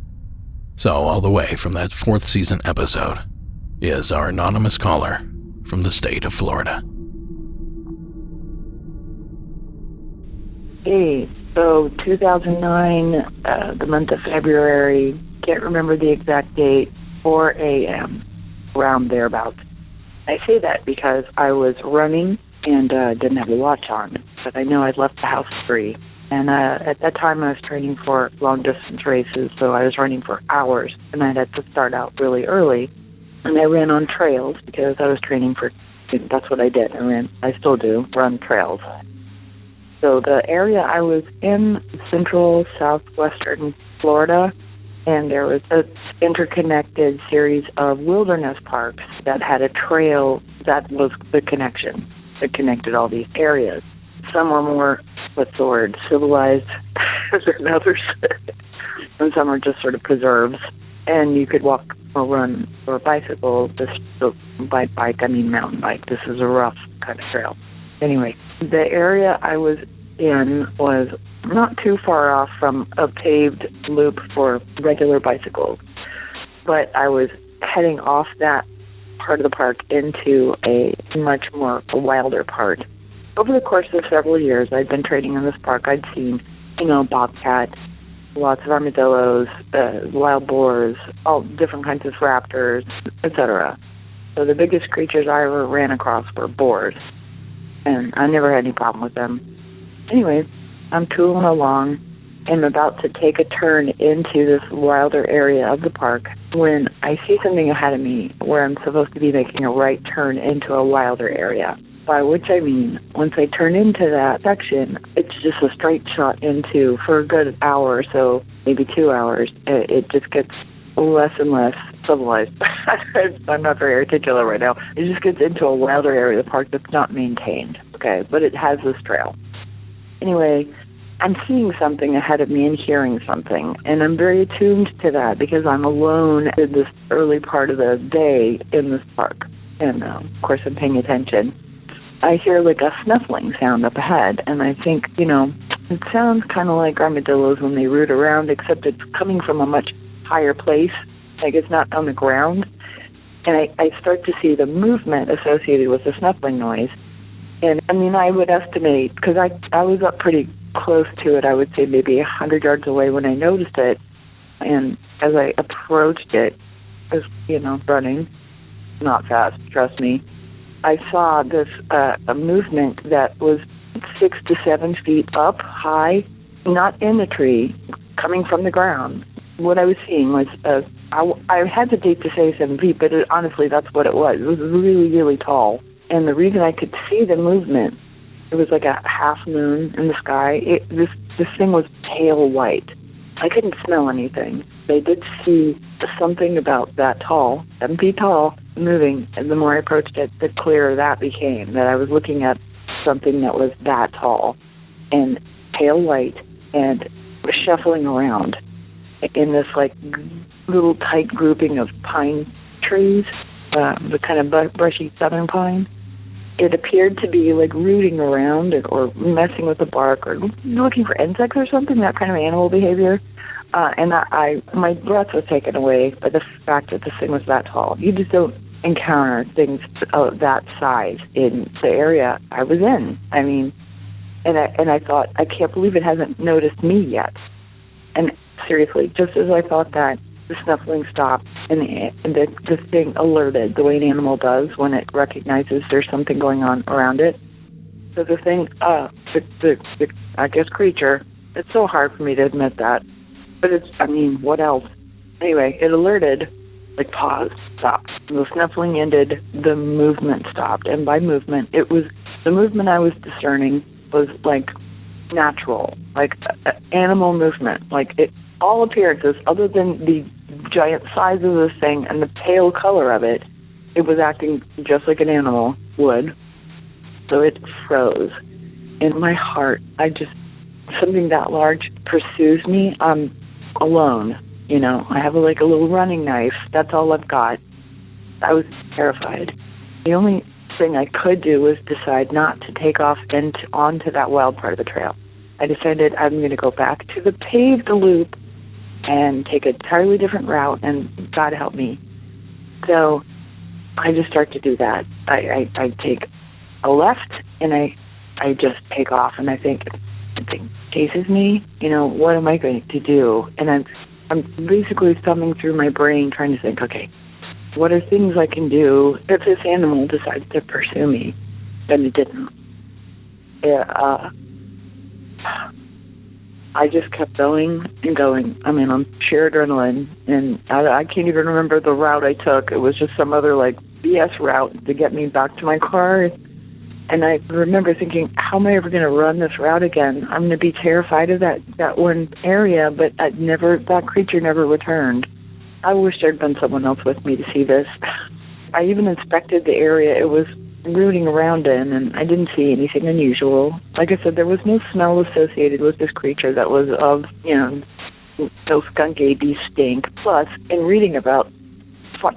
So, all the way from that 4th season episode is our anonymous caller from the state of Florida. Hey, so 2009, the month of February, can't remember the exact date, 4 a.m., around thereabouts. I say that because I was running and didn't have a watch on, but I know I'd left the house free. And at that time, I was training for long-distance races, so I was running for hours, and I had to start out really early. And I ran on trails because I was training for, that's what I did. I still do, run trails. So the area I was in, central, southwestern Florida, and there was an interconnected series of wilderness parks that had a trail that was the connection that connected all these areas. Some were more, what's the word, civilized than others, and some are just sort of preserves. And you could walk or run or bicycle. By bike, I mean mountain bike. This is a rough kind of trail. Anyway, the area I was in was not too far off from a paved loop for regular bicycles, but I was heading off that part of the park into a much more wilder part. Over the course of several years, I'd been training in this park. I'd seen, bobcat, lots of armadillos, wild boars, all different kinds of raptors, etc. So the biggest creatures I ever ran across were boars, and I never had any problem with them. Anyway, I'm tooling along and about to take a turn into this wilder area of the park when I see something ahead of me where I'm supposed to be making a right turn into a wilder area. By which I mean, once I turn into that section, it's just a straight shot into, for a good hour or so, maybe 2 hours, it just gets less and less civilized. I'm not very articulate right now. It just gets into a wilder area of the park that's not maintained, okay? But it has this trail. Anyway, I'm seeing something ahead of me and hearing something, and I'm very attuned to that because I'm alone in this early part of the day in this park. And, of course, I'm paying attention. I hear like a snuffling sound up ahead, and I think, it sounds kind of like armadillos when they root around, except it's coming from a much higher place, like it's not on the ground. And I start to see the movement associated with the snuffling noise. And, I would estimate, because I was up pretty close to it, I would say maybe 100 yards away when I noticed it. And as I approached it, I was, running, not fast, trust me, I saw this a movement that was 6 to 7 feet up high, not in the tree, coming from the ground. What I was seeing was, I hesitate to say 7 feet, but honestly, that's what it was. It was really, really tall. And the reason I could see the movement, it was like a half moon in the sky. This thing was pale white. I couldn't smell anything. I did see something about that tall, 7 feet tall, moving, and the more I approached it, the clearer that became, that I was looking at something that was that tall and pale white and shuffling around in this like little tight grouping of pine trees, the kind of brushy southern pine. It appeared to be like rooting around or messing with the bark or looking for insects or something, that kind of animal behavior. And my breath was taken away by the fact that this thing was that tall. You just don't encounter things that size in the area I was in. And I thought, I can't believe it hasn't noticed me yet. And seriously, just as I thought that, the snuffling stopped, and the thing alerted, the way an animal does when it recognizes there's something going on around it. So the thing, the creature, it's so hard for me to admit that, but what else? Anyway, it alerted, like paused, stopped. The snuffling ended, the movement stopped, and by movement, it was, the movement I was discerning was like natural, like animal movement, like it, all appearances, other than the giant size of this thing and the pale color of it, it was acting just like an animal would. So it froze. In my heart, something that large pursues me. I'm alone, I have a little running knife. That's all I've got. I was terrified. The only thing I could do was decide not to take off onto that wild part of the trail. I decided I'm going to go back to the paved loop and take an entirely different route, and God help me. So I just start to do that. I take a left, and I just take off, and I think, something chases me, what am I going to do? And I'm basically thumbing through my brain trying to think, okay, what are things I can do if this animal decides to pursue me? And it didn't. I just kept going and going. I mean, on sheer adrenaline, and I can't even remember the route I took. It was just some other, like, BS route to get me back to my car. And I remember thinking, how am I ever going to run this route again? I'm going to be terrified of that one area, but that creature never returned. I wish there'd been someone else with me to see this. I even inspected the area it was rooting around in, and I didn't see anything unusual. Like I said, there was no smell associated with this creature that was of, no skunky stink. Plus, in reading about,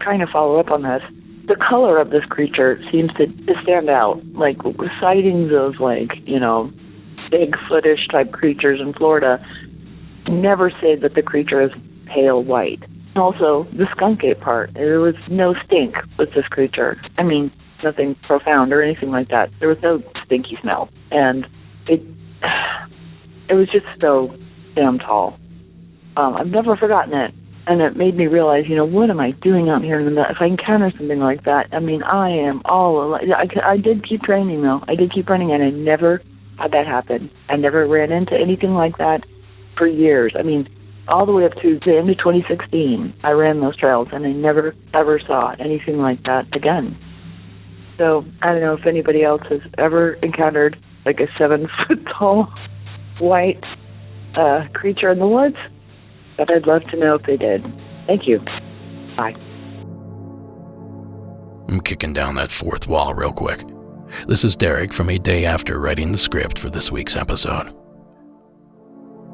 trying to follow up on this, the color of this creature seems to stand out. Like, sightings of, Bigfoot-ish type creatures in Florida never say that the creature is pale white. Also, the skunk-ape part, there was no stink with this creature. I mean, nothing profound or anything like that. There was no stinky smell. And it was just so damn tall. I've never forgotten it. And it made me realize, what am I doing out here in the middle? If I encounter something like that, I mean, I am all alone. I did keep training, though. I did keep running, and I never had that happen. I never ran into anything like that for years. I mean, all the way up to the end of 2016, I ran those trails, and I never, ever saw anything like that again. So I don't know if anybody else has ever encountered like a 7-foot-tall white creature in the woods, but I'd love to know if they did. Thank you. Bye. I'm kicking down that fourth wall real quick. This is Derek from a day after writing the script for this week's episode.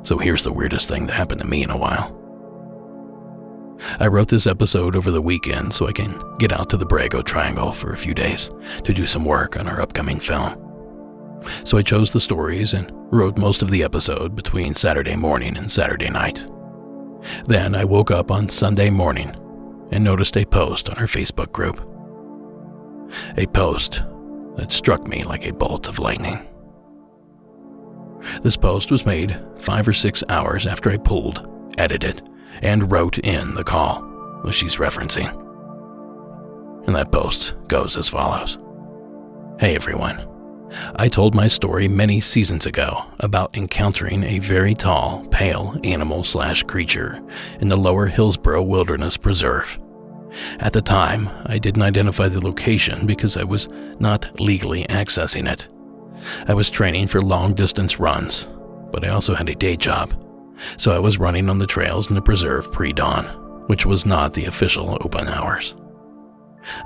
So here's the weirdest thing that happened to me in a while. I wrote this episode over the weekend so I can get out to the Brago Triangle for a few days to do some work on our upcoming film. So I chose the stories and wrote most of the episode between Saturday morning and Saturday night. Then I woke up on Sunday morning and noticed a post on our Facebook group. A post that struck me like a bolt of lightning. This post was made 5 or 6 hours after I pulled, edited, and wrote in the call that she's referencing. And that post goes as follows. Hey everyone. I told my story many seasons ago about encountering a very tall, pale animal/creature in the Lower Hillsborough Wilderness Preserve. At the time, I didn't identify the location because I was not legally accessing it. I was training for long-distance runs, but I also had a day job, so I was running on the trails in the preserve pre-dawn, which was not the official open hours.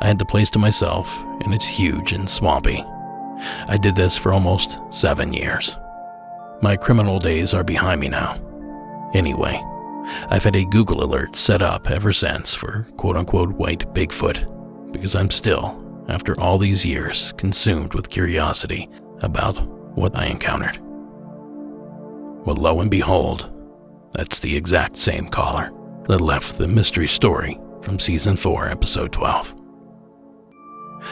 I had the place to myself, and it's huge and swampy. I did this for almost 7 years. My criminal days are behind me now. Anyway, I've had a Google alert set up ever since for quote-unquote white Bigfoot, because I'm still, after all these years, consumed with curiosity about what I encountered. Well, lo and behold, that's the exact same caller that left the mystery story from Season 4, Episode 12.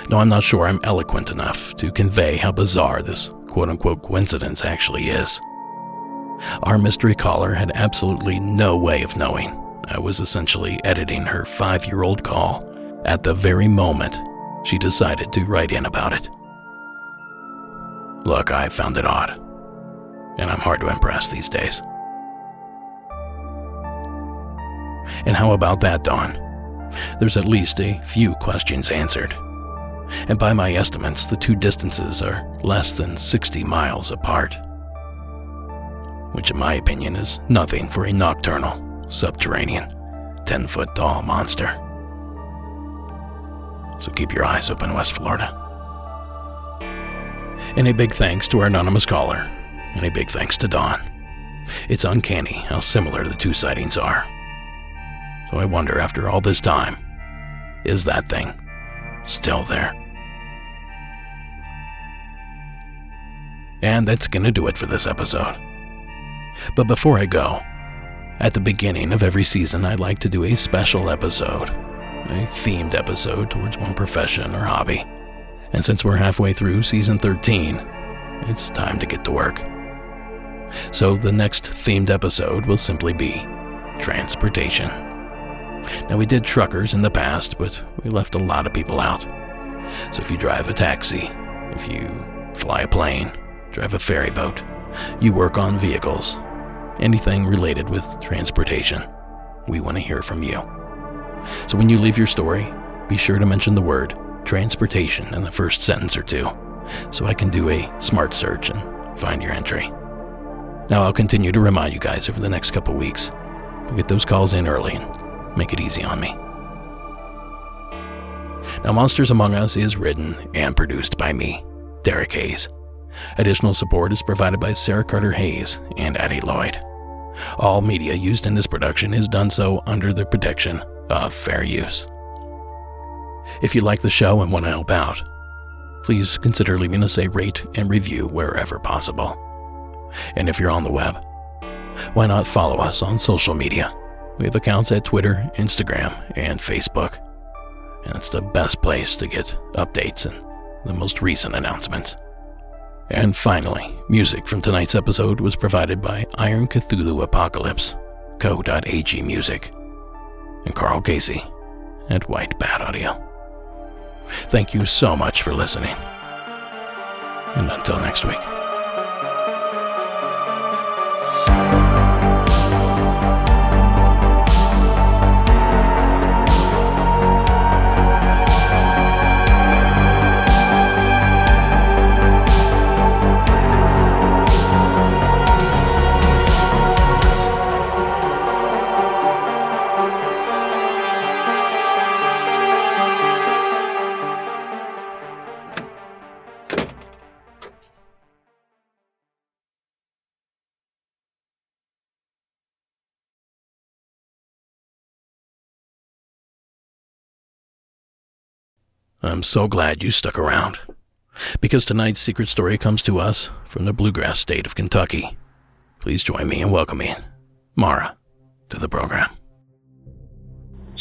No, I'm not sure I'm eloquent enough to convey how bizarre this quote-unquote coincidence actually is. Our mystery caller had absolutely no way of knowing I was essentially editing her 5-year-old call at the very moment she decided to write in about it. Look, I found it odd, and I'm hard to impress these days. And how about that, Dawn? There's at least a few questions answered. And by my estimates, the two distances are less than 60 miles apart. Which in my opinion is nothing for a nocturnal, subterranean, 10-foot-tall monster. So keep your eyes open, West Florida. And a big thanks to our anonymous caller, and a big thanks to Dawn. It's uncanny how similar the two sightings are. So I wonder, after all this time, is that thing still there? And that's gonna do it for this episode. But before I go, at the beginning of every season I like to do a special episode, a themed episode towards one profession or hobby. And since we're halfway through Season 13, it's time to get to work. So the next themed episode will simply be transportation. Now, we did truckers in the past, but we left a lot of people out. So if you drive a taxi, if you fly a plane, drive a ferry boat, you work on vehicles, anything related with transportation. We want to hear from you. So when you leave your story, be sure to mention the word transportation in the first sentence or two, so I can do a smart search and find your entry. Now I'll continue to remind you guys over the next couple weeks to get those calls in early and make it easy on me. Now, Monsters Among Us is written and produced by me, Derek Hayes. Additional support is provided by Sarah Carter Hayes and Addie Lloyd. All media used in this production is done so under the protection of fair use. If you like the show and want to help out, please consider leaving us a rate and review wherever possible. And if you're on the web, why not follow us on social media? We have accounts at Twitter, Instagram, and Facebook. And it's the best place to get updates and the most recent announcements. And finally, music from tonight's episode was provided by Iron Cthulhu Apocalypse, Co.ag Music, and Carl Casey at White Bat Audio. Thank you so much for listening. And until next week. I'm so glad you stuck around, because tonight's secret story comes to us from the bluegrass state of Kentucky. Please join me in welcoming Mara to the program.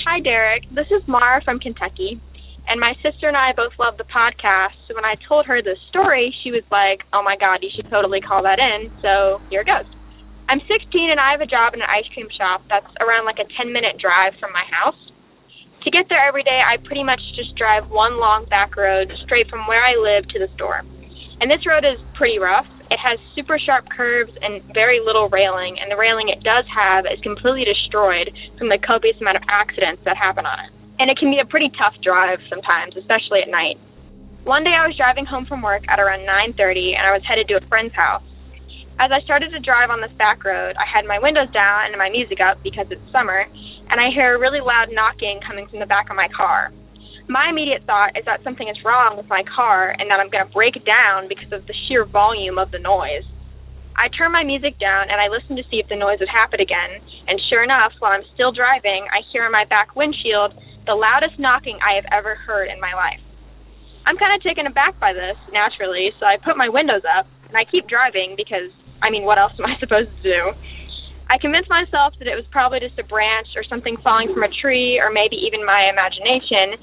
Hi, Derek. This is Mara from Kentucky, and my sister and I both love the podcast, so when I told her the story, she was like, oh my god, you should totally call that in, so here it goes. I'm 16 and I have a job in an ice cream shop that's around like a 10-minute drive from my house. To get there every day, I pretty much just drive one long back road straight from where I live to the store. And this road is pretty rough. It has super sharp curves and very little railing, and the railing it does have is completely destroyed from the copious amount of accidents that happen on it. And it can be a pretty tough drive sometimes, especially at night. One day I was driving home from work at around 9:30, and I was headed to a friend's house. As I started to drive on this back road, I had my windows down and my music up because it's summer, and I hear a really loud knocking coming from the back of my car. My immediate thought is that something is wrong with my car and that I'm going to break down because of the sheer volume of the noise. I turn my music down and I listen to see if the noise would happen again, and sure enough, while I'm still driving, I hear in my back windshield the loudest knocking I have ever heard in my life. I'm kind of taken aback by this, naturally, so I put my windows up and I keep driving because, what else am I supposed to do? I convinced myself that it was probably just a branch or something falling from a tree or maybe even my imagination,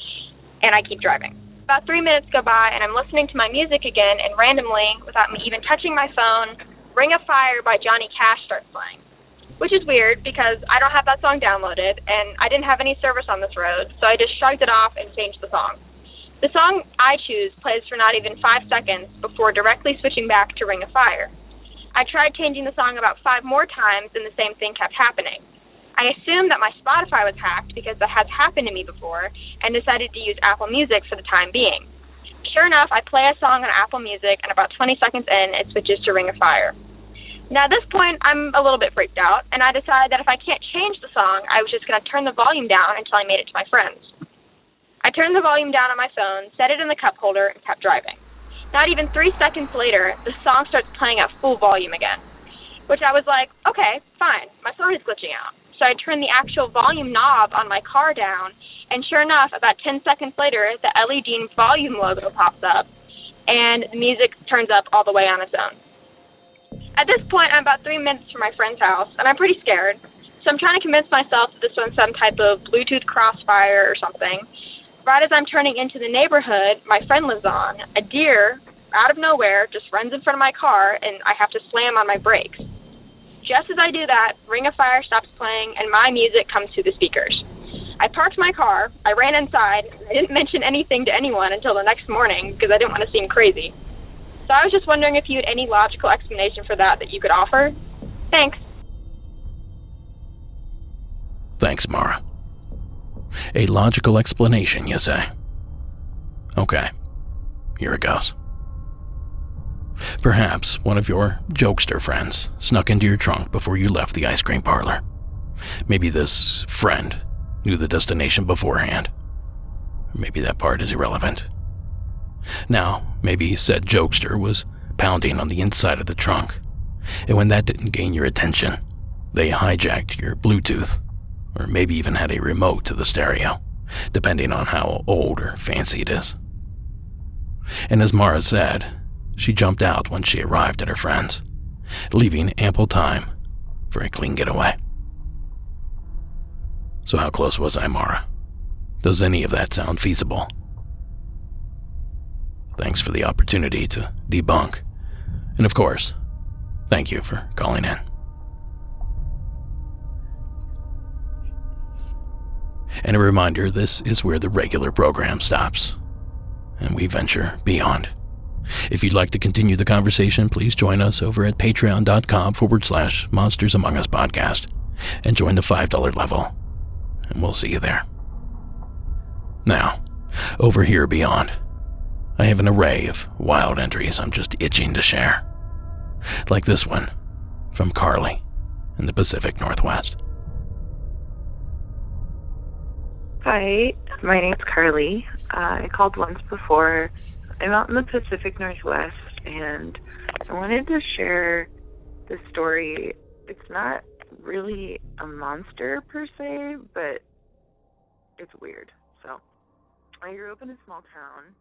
and I keep driving. About 3 minutes go by, and I'm listening to my music again, and randomly, without me even touching my phone, Ring of Fire by Johnny Cash starts playing. Which is weird, because I don't have that song downloaded, and I didn't have any service on this road, so I just shrugged it off and changed the song. The song I choose plays for not even 5 seconds before directly switching back to Ring of Fire. I tried changing the song about 5 more times, and the same thing kept happening. I assumed that my Spotify was hacked because that has happened to me before, and decided to use Apple Music for the time being. Sure enough, I play a song on Apple Music, and about 20 seconds in, it switches to Ring of Fire. Now, at this point, I'm a little bit freaked out, and I decided that if I can't change the song, I was just going to turn the volume down until I made it to my friends. I turned the volume down on my phone, set it in the cup holder, and kept driving. Not even 3 seconds later, the song starts playing at full volume again, which I was like, okay, fine, my phone is glitching out. So I turned the actual volume knob on my car down, and sure enough, about 10 seconds later, the LED volume logo pops up, and the music turns up all the way on its own. At this point, I'm about 3 minutes from my friend's house, and I'm pretty scared, so I'm trying to convince myself that this was some type of Bluetooth crossfire or something. Right as I'm turning into the neighborhood my friend lives on, a deer, out of nowhere, just runs in front of my car, and I have to slam on my brakes. Just as I do that, Ring of Fire stops playing, and my music comes through the speakers. I parked my car, I ran inside, and I didn't mention anything to anyone until the next morning because I didn't want to seem crazy. So I was just wondering if you had any logical explanation for that you could offer. Thanks. Thanks, Mara. A logical explanation, you say? Okay, here it goes. Perhaps one of your jokester friends snuck into your trunk before you left the ice cream parlor. Maybe this friend knew the destination beforehand. Maybe that part is irrelevant. Now, maybe said jokester was pounding on the inside of the trunk, and when that didn't gain your attention, they hijacked your Bluetooth, or maybe even had a remote to the stereo, depending on how old or fancy it is. And as Mara said, she jumped out when she arrived at her friend's, leaving ample time for a clean getaway. So how close was I, Mara? Does any of that sound feasible? Thanks for the opportunity to debunk. And of course, thank you for calling in. And a reminder, this is where the regular program stops, and we venture beyond. If you'd like to continue the conversation, please join us over at patreon.com/Monsters Among Us podcast and join the $5 level, and we'll see you there. Now, over here beyond, I have an array of wild entries I'm just itching to share. Like this one from Carly in the Pacific Northwest. Hi, my name's Carly. I called once before. I'm out in the Pacific Northwest, and I wanted to share this story. It's not really a monster per se, but it's weird. So, I grew up in a small town,